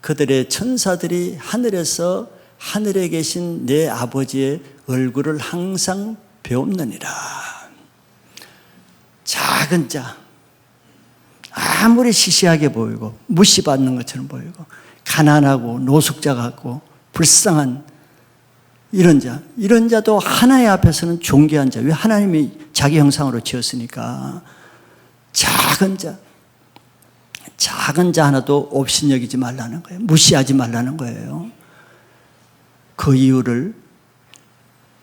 그들의 천사들이 하늘에서 하늘에 계신 내 아버지의 얼굴을 항상 배움느니라. 작은 자, 아무리 시시하게 보이고 무시받는 것처럼 보이고 가난하고 노숙자 같고 불쌍한 이런 자도 하나님 앞에서는 존귀한 자. 왜? 하나님이 자기 형상으로 지었으니까. 작은 자 하나도 업신여기지 말라는 거예요. 무시하지 말라는 거예요. 그 이유를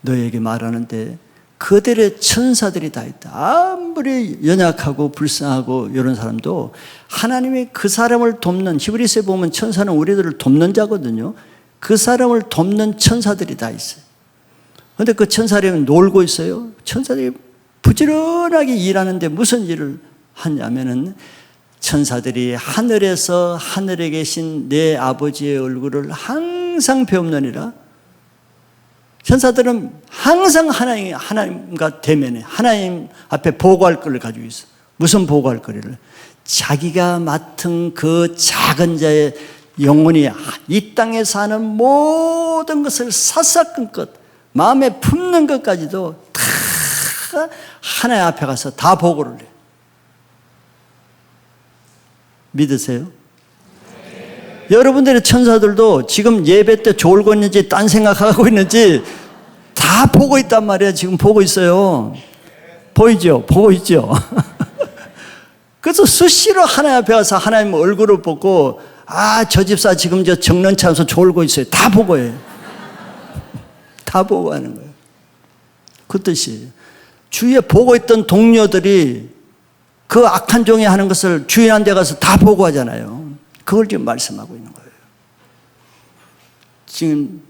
너에게 말하는데 그들의 천사들이 다 있다. 아무리 연약하고 불쌍하고 이런 사람도 하나님이 그 사람을 돕는, 히브리서에 보면 천사는 우리들을 돕는 자거든요. 그 사람을 돕는 천사들이 다 있어요. 그런데 그 천사들이 놀고 있어요. 천사들이 부지런하게 일하는데 무슨 일을 하냐면은 천사들이 하늘에서 하늘에 계신 내 아버지의 얼굴을 항상 배움느니라. 천사들은 항상 하나님과 대면에 하나님 앞에 보고할 것을 가지고 있어. 무슨 보고할 거리를? 자기가 맡은 그 작은 자의 영혼이 이 땅에 사는 모든 것을 사사건것 마음에 품는 것까지도 다 하나님 앞에 가서 다 보고를 해. 믿으세요? 네. 여러분들의 천사들도 지금 예배 때 졸고 있는지 딴 생각하고 있는지 다 보고 있단 말이에요. 지금 보고 있어요. 보이죠? 보고 있죠? 그래서 수시로 하나님 앞에 가서 하나님 얼굴을 보고 저 집사 지금 저 정론차에서 졸고 있어요. 다 보고해요. 다 보고 하는 거예요. 그 뜻이에요. 주위에 보고 있던 동료들이 그 악한 종이 하는 것을 주인한테 가서 다 보고하잖아요. 그걸 지금 말씀하고 있는 거예요. 지금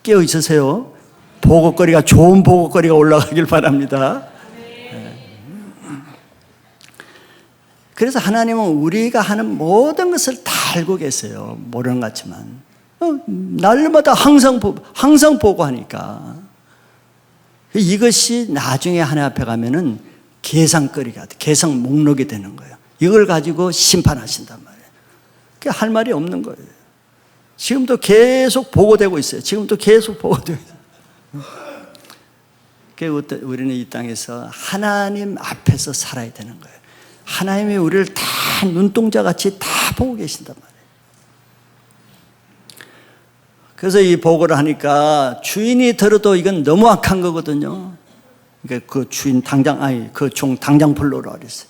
깨어 있으세요? 보고거리가, 좋은 보고거리가 올라가길 바랍니다. 그래서 하나님은 우리가 하는 모든 것을 다 알고 계세요. 모르는 것 같지만 날마다 항상 보고하니까 이것이 나중에 하나님 앞에 가면은 계산거리가 돼. 계산 목록이 되는 거예요. 이걸 가지고 심판하신단 말이에요. 그게 할 말이 없는 거예요. 지금도 계속 보고되고 있어요. 지금도 계속 보고되고 있어요. 그러니까 우리는 이 땅에서 하나님 앞에서 살아야 되는 거예요. 하나님이 우리를 다 눈동자같이 다 보고 계신단 말이에요. 그래서 이 보고를 하니까 주인이 들어도 이건 너무 악한 거거든요. 그러니까 그 주인 그 종 당장 불러오라 그랬어요.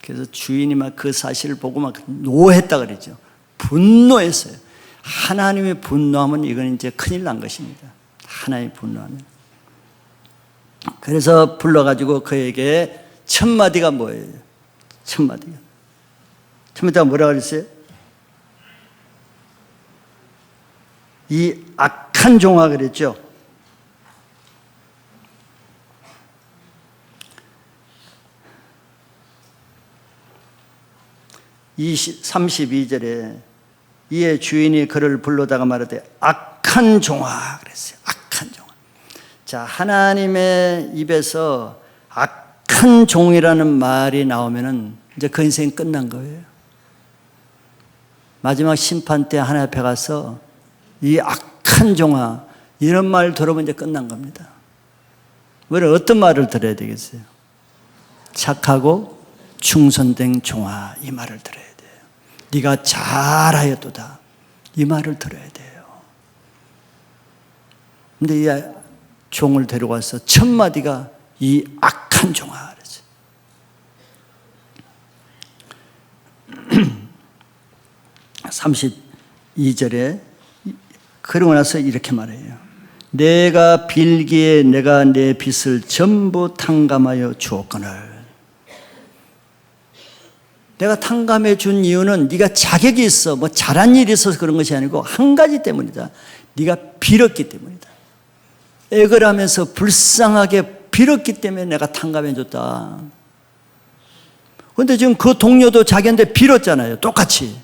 그래서 주인이 막 그 사실을 보고 막 노했다 그랬죠. 분노했어요. 하나님의 분노하면 이건 이제 큰일 난 것입니다. 하나님의 분노하면. 그래서 불러가지고 그에게 첫 마디가 뭐예요? 첫 마디가 뭐라고 그랬어요? 이 악한 종아 그랬죠. 32절에 이에 주인이 그를 불러다가 말하되 악한 종아 그랬어요. 악한 종아. 자, 하나님의 입에서 악한 종이라는 말이 나오면은 이제 그 인생이 끝난 거예요. 마지막 심판 때 하나님 앞에 가서 이 악한 종아 이런 말 들어보면 이제 끝난 겁니다. 왜 어떤 말을 들어야 되겠어요? 착하고 충성된 종아 이 말을 들어야 돼요. 네가 잘하였도다 이 말을 들어야 돼요. 근데 이 종을 데려와서 첫 마디가 이 악한 종아 그랬어요. 32절에 그러고 나서 이렇게 말해요. 내가 빌기에 내가 내 빚을 전부 탕감하여 주었거늘. 내가 탕감해 준 이유는 네가 자격이 있어, 뭐 잘한 일이 있어서 그런 것이 아니고 한 가지 때문이다. 네가 빌었기 때문이다. 애걸하면서 불쌍하게 빌었기 때문에 내가 탕감해 줬다. 그런데 지금 그 동료도 자기한테 빌었잖아요. 똑같이.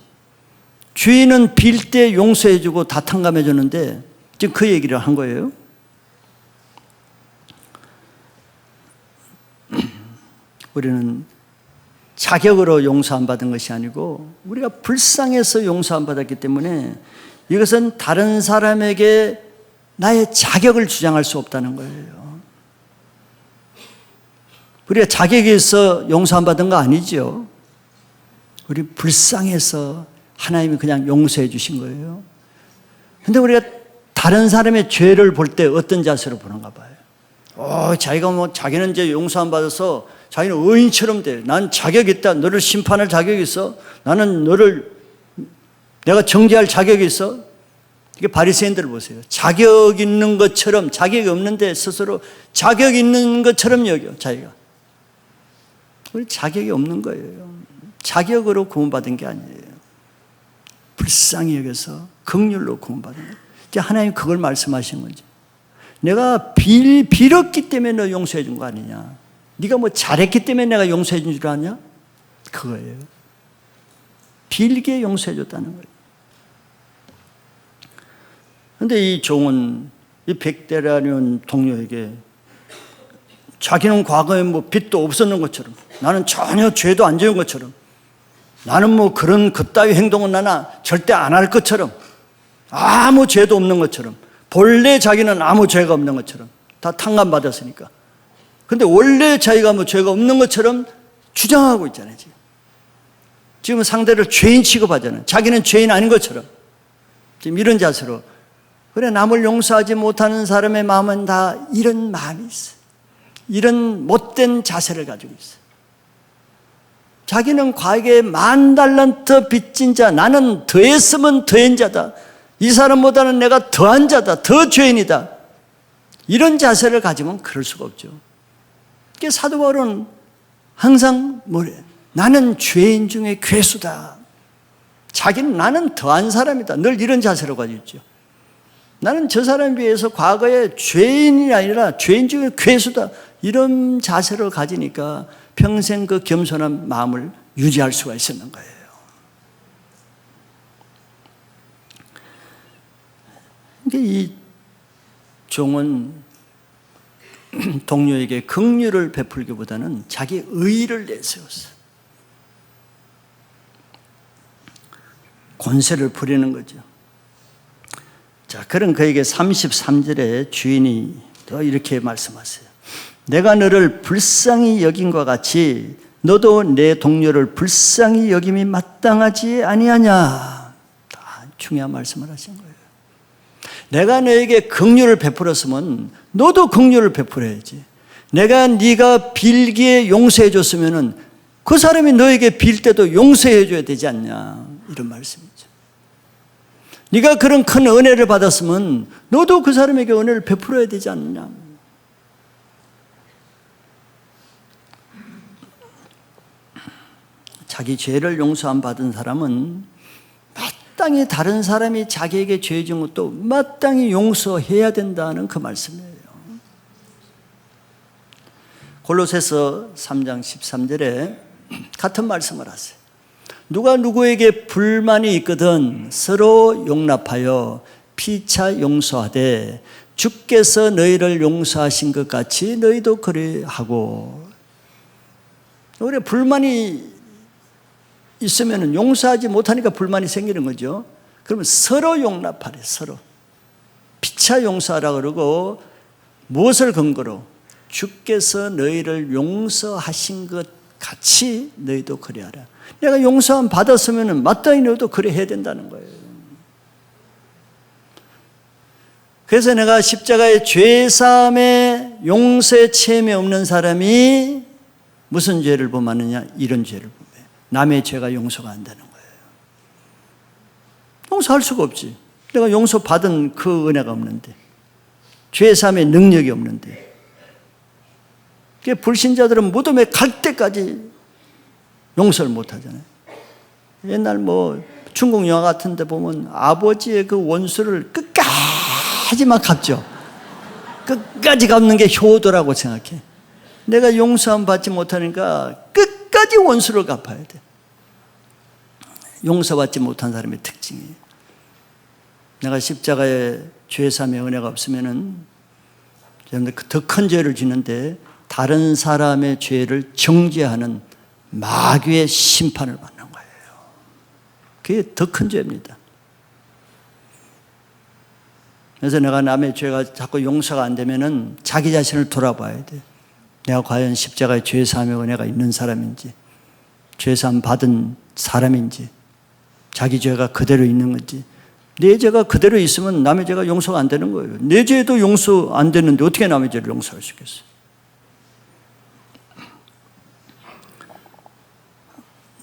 주인은 빌 때 용서해 주고 다 탕감해 줬는데 지금 그 얘기를 한 거예요. 우리는 자격으로 용서 안 받은 것이 아니고 우리가 불쌍해서 용서 안 받았기 때문에 이것은 다른 사람에게 나의 자격을 주장할 수 없다는 거예요. 우리가 자격이 있어 용서 안 받은 거 아니죠. 우리 불쌍해서 하나님이 그냥 용서해 주신 거예요. 그런데 우리가 다른 사람의 죄를 볼 때 어떤 자세로 보는가 봐요. 자기가 뭐 자기는 이제 용서 안 받아서 자기는 의인처럼 돼. 난 자격이 있다. 너를 심판할 자격이 있어. 나는 너를 내가 정죄할 자격이 있어. 이게 바리새인들을 보세요. 자격 있는 것처럼, 자격이 없는데 스스로 자격 있는 것처럼 여겨 자기가. 우리 자격이 없는 거예요. 자격으로 구원받은 게 아니에요. 불쌍히 여겨서 긍휼로 구원받은 거예요. 이제 하나님 그걸 말씀하신 거죠. 내가 빌었기 때문에 너 용서해 준 거 아니냐. 네가 뭐 잘했기 때문에 내가 용서해 준 줄 아냐? 그거예요. 빌게 용서해 줬다는 거예요. 그런데 이 종은 이 백대라는 동료에게 자기는 과거에 뭐 빚도 없었는 것처럼, 나는 전혀 죄도 안 지은 것처럼, 나는 뭐 그런 그따위 행동은 나는 절대 안 할 것처럼, 아무 죄도 없는 것처럼, 본래 자기는 아무 죄가 없는 것처럼 다 탕감받았으니까. 근데 원래 자기가 뭐 죄가 없는 것처럼 주장하고 있잖아요. 지금 상대를 죄인 취급하잖아요. 자기는 죄인 아닌 것처럼. 지금 이런 자세로. 그래, 남을 용서하지 못하는 사람의 마음은 다 이런 마음이 있어요. 이런 못된 자세를 가지고 있어요. 자기는 과거에 10,000달란트 빚진 자, 나는 더했으면 더한 자다. 이 사람보다는 내가 더한 자다. 더 죄인이다. 이런 자세를 가지면 그럴 수가 없죠. 사도 바울은 항상 뭐래? 나는 죄인 중에 괴수다. 자기는 나는 더한 사람이다. 늘 이런 자세로 가지고 있죠. 나는 저 사람에 비해서 과거에 죄인이 아니라 죄인 중에 괴수다. 이런 자세로 가지니까 평생 그 겸손한 마음을 유지할 수가 있었는 거예요. 그러니까 이 종은 동료에게 긍휼을 베풀기보다는 자기 의의를 내세웠어요. 권세를 부리는 거죠. 자, 그런 그에게 33절에 주인이 또 이렇게 말씀하세요. 내가 너를 불쌍히 여긴과 같이 너도 내 동료를 불쌍히 여김이 마땅하지 아니하냐. 다 중요한 말씀을 하신 거예요. 내가 너에게 긍휼을 베풀었으면 너도 긍휼을 베풀어야지. 네가 빌기에 용서해 줬으면 그 사람이 너에게 빌 때도 용서해 줘야 되지 않냐. 이런 말씀이죠. 네가 그런 큰 은혜를 받았으면 너도 그 사람에게 은혜를 베풀어야 되지 않느냐. 자기 죄를 용서 안 받은 사람은 마땅히 다른 사람이 자기에게 죄 지은 것도 마땅히 용서해야 된다는 그 말씀이에요. 골로새서 3장 13절에 같은 말씀을 하세요. 누가 누구에게 불만이 있거든 서로 용납하여 피차 용서하되 주께서 너희를 용서하신 것 같이 너희도 그래하고. 우리 불만이 있으면 용서하지 못하니까 불만이 생기는 거죠. 그러면 서로 용납하래. 서로 피차 용서하라 그러고 무엇을 근거로? 주께서 너희를 용서하신 것 같이 너희도 그래하라. 내가 용서함 받았으면 마땅히 너희도 그래 해야 된다는 거예요. 그래서 내가 십자가의 죄사함의 용서의 체험이 없는 사람이 무슨 죄를 범하느냐? 이런 죄를 범해요. 남의 죄가 용서가 안 되는 거예요. 용서할 수가 없지. 내가 용서받은 그 은혜가 없는데, 죄사함의 능력이 없는데. 불신자들은 무덤에 갈 때까지 용서를 못 하잖아요. 옛날 중국 영화 같은 데 보면 아버지의 그 원수를 끝까지만 갚죠. 끝까지 갚는 게 효도라고 생각해. 내가 용서함 받지 못하니까 끝까지 원수를 갚아야 돼. 용서받지 못한 사람의 특징이에요. 내가 십자가에 죄사함의 은혜가 없으면은 더 큰 죄를 지는데 다른 사람의 죄를 정죄하는 마귀의 심판을 받는 거예요. 그게 더 큰 죄입니다. 그래서 내가 남의 죄가 자꾸 용서가 안 되면은 자기 자신을 돌아봐야 돼. 내가 과연 십자가에 죄사함의 은혜가 있는 사람인지, 죄사함 받은 사람인지, 자기 죄가 그대로 있는 건지. 내 죄가 그대로 있으면 남의 죄가 용서가 안 되는 거예요. 내 죄도 용서 안 되는데 어떻게 남의 죄를 용서할 수 있겠어요?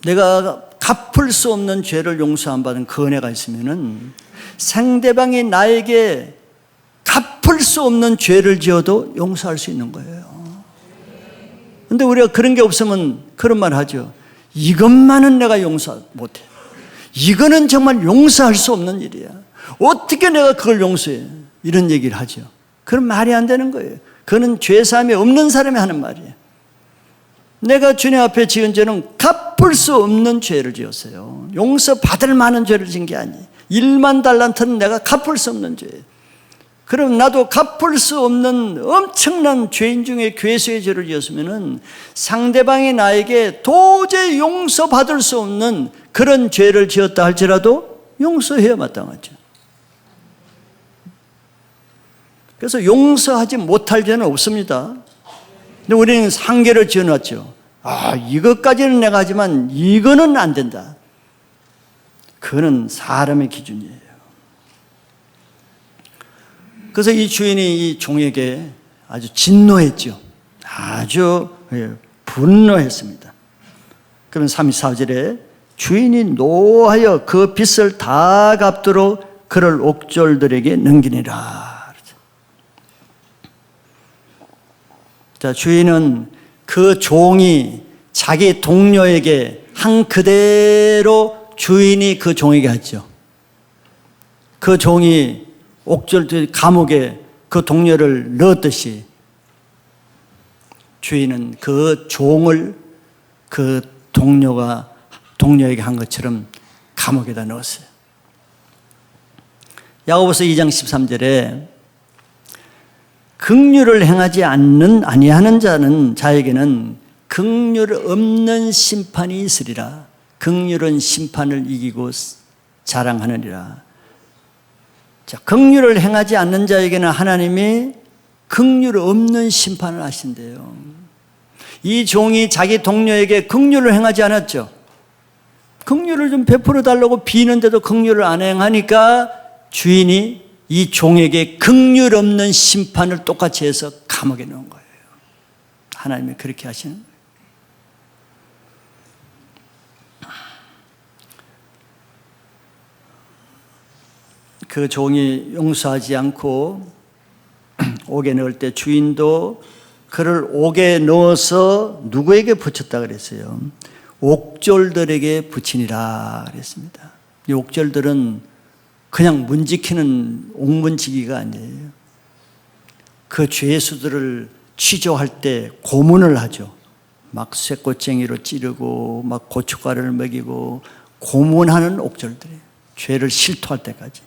내가 갚을 수 없는 죄를 용서 안 받은 그 은혜가 있으면은 상대방이 나에게 갚을 수 없는 죄를 지어도 용서할 수 있는 거예요. 근데 우리가 그런 게 없으면 그런 말 하죠. 이것만은 내가 용서 못해. 이거는 정말 용서할 수 없는 일이야. 어떻게 내가 그걸 용서해? 이런 얘기를 하죠. 그건 말이 안 되는 거예요. 그거는 죄사함이 없는 사람이 하는 말이에요. 내가 주님 앞에 지은 죄는 갚을 수 없는 죄를 지었어요. 용서받을 만한 죄를 지은 게 아니에요. 1만 달란트는 내가 갚을 수 없는 죄예요. 그럼 나도 갚을 수 없는 엄청난 죄인 중에 괴수의 죄를 지었으면 상대방이 나에게 도저히 용서받을 수 없는 그런 죄를 지었다 할지라도 용서해야 마땅하죠. 그래서 용서하지 못할 죄는 없습니다. 근데 우리는 한계를 지어놨죠. 이것까지는 내가 하지만 이거는 안 된다. 그거는 사람의 기준이에요. 그래서 이 주인이 이 종에게 아주 진노했죠. 아주 분노했습니다. 그러면 34절에 주인이 노하여 그 빚을 다 갚도록 그를 옥졸들에게 넘기니라. 자, 주인은 그 종이 자기 동료에게 한 그대로 주인이 그 종에게 하죠. 그 종이 옥졸들 감옥에 그 동료를 넣었듯이 주인은 그 종을 그 동료에게 한 것처럼 감옥에다 넣었어요. 야고보서 2장 13절에 긍휼을 행하지 아니하는 자에게는 긍휼 없는 심판이 있으리라. 긍휼은 심판을 이기고 자랑하느니라. 자, 긍휼을 행하지 않는 자에게는 하나님이 긍휼 없는 심판을 하신대요. 이 종이 자기 동료에게 긍휼을 행하지 않았죠. 긍휼을 좀 베풀어 달라고 비는데도 긍휼을 안 행하니까 주인이 이 종에게 긍휼 없는 심판을 똑같이 해서 감옥에 넣은 거예요. 하나님이 그렇게 하시는 거예요. 그 종이 용서하지 않고 옥에 넣을 때 주인도 그를 옥에 넣어서 누구에게 붙였다 그랬어요? 옥졸들에게 붙이니라 그랬습니다. 이 옥졸들은 그냥 문 지키는 옥문지기가 아니에요. 그 죄수들을 취조할 때 고문을 하죠. 막 쇠꼬챙이로 찌르고 막 고춧가루를 먹이고 고문하는 옥졸들이에요. 죄를 실토할 때까지.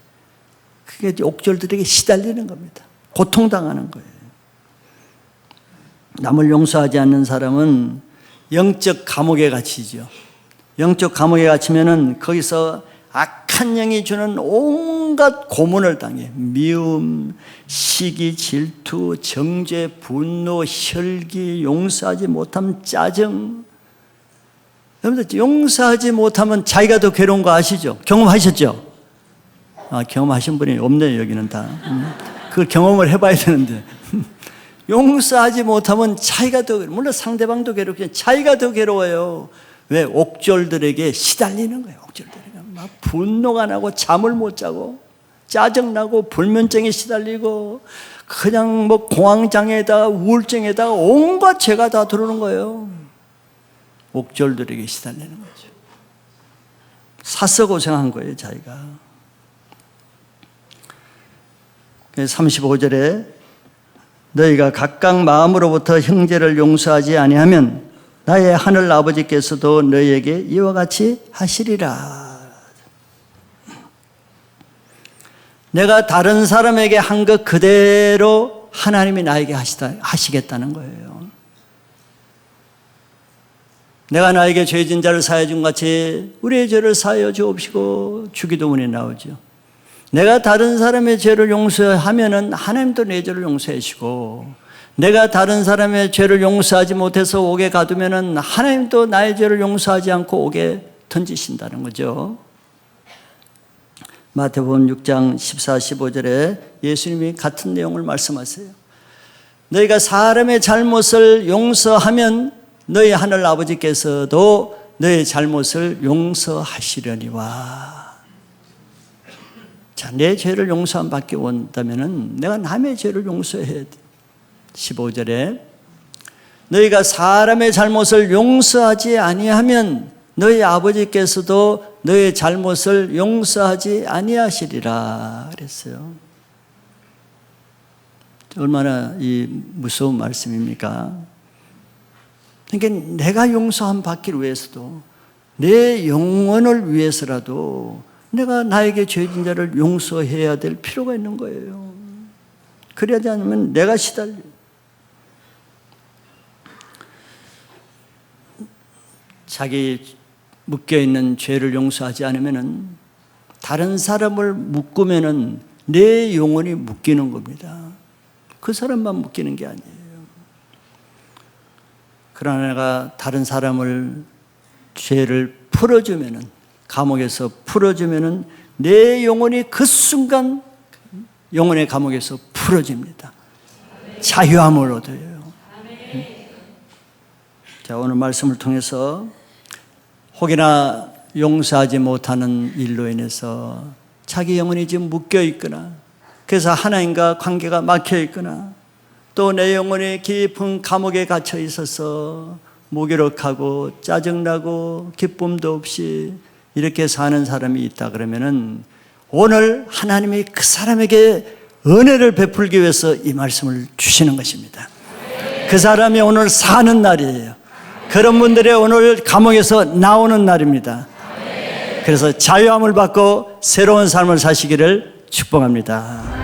그게 옥졸들에게 시달리는 겁니다. 고통당하는 거예요. 남을 용서하지 않는 사람은 영적 감옥에 갇히죠. 영적 감옥에 갇히면은 거기서 악한 영이 주는 온갖 고문을 당해. 미움, 시기, 질투, 정죄, 분노, 혈기, 용서하지 못함, 짜증. 여러분들 용서하지 못하면 자기가 더 괴로운 거 아시죠? 경험하셨죠? 경험하신 분이 없네요, 여기는 다. 그걸 경험을 해봐야 되는데. 용서하지 못하면 자기가 더, 물론 상대방도 괴롭지만 자기가 더 괴로워요. 왜? 옥졸들에게 시달리는 거예요. 옥졸들에게 막 분노가 나고 잠을 못 자고 짜증나고 불면증에 시달리고 그냥 뭐 공황장애에다가 우울증에다가 온갖 죄가 다 들어오는 거예요. 옥졸들에게 시달리는 거죠. 사서 고생한 거예요, 자기가. 35절에 너희가 각각 마음으로부터 형제를 용서하지 아니하면 나의 하늘 아버지께서도 너희에게 이와 같이 하시리라. 내가 다른 사람에게 한 것 그대로 하나님이 나에게 하시겠다는 거예요. 내가 나에게 죄진 자를 사하여 준 같이 우리의 죄를 사하여 주옵시고 주기도문에 나오죠. 내가 다른 사람의 죄를 용서하면은 하나님도 내 죄를 용서해 주시고, 내가 다른 사람의 죄를 용서하지 못해서 옥에 가두면은 하나님도 나의 죄를 용서하지 않고 옥에 던지신다는 거죠. 마태복음 6장 14, 15절에 예수님이 같은 내용을 말씀하세요. 너희가 사람의 잘못을 용서하면 너희 하늘 아버지께서도 너희 잘못을 용서하시려니와. 자, 내 죄를 용서함 받기 원한다면 내가 남의 죄를 용서해야 돼. 15절에 너희가 사람의 잘못을 용서하지 아니하면 너희 아버지께서도 너희 잘못을 용서하지 아니하시리라 그랬어요. 얼마나 이 무서운 말씀입니까? 그러니까 내가 용서함 받기를 위해서도, 내 영혼을 위해서라도 내가 나에게 죄진 자를 용서해야 될 필요가 있는 거예요. 그러지 않으면 내가 시달려. 자기 묶여있는 죄를 용서하지 않으면 다른 사람을 묶으면 내 영혼이 묶이는 겁니다. 그 사람만 묶이는 게 아니에요. 그러나 내가 다른 사람을 죄를 풀어주면, 감옥에서 풀어주면 내 영혼이 그 순간 영혼의 감옥에서 풀어집니다. 자유함을 얻어요. 자, 오늘 말씀을 통해서 혹이나 용서하지 못하는 일로 인해서 자기 영혼이 지금 묶여 있거나, 그래서 하나님과 관계가 막혀 있거나, 또 내 영혼이 깊은 감옥에 갇혀 있어서 무기력하고 짜증나고 기쁨도 없이 이렇게 사는 사람이 있다 그러면은 오늘 하나님이 그 사람에게 은혜를 베풀기 위해서 이 말씀을 주시는 것입니다. 그 사람이 오늘 사는 날이에요. 그런 분들이 오늘 감옥에서 나오는 날입니다. 그래서 자유함을 받고 새로운 삶을 사시기를 축복합니다.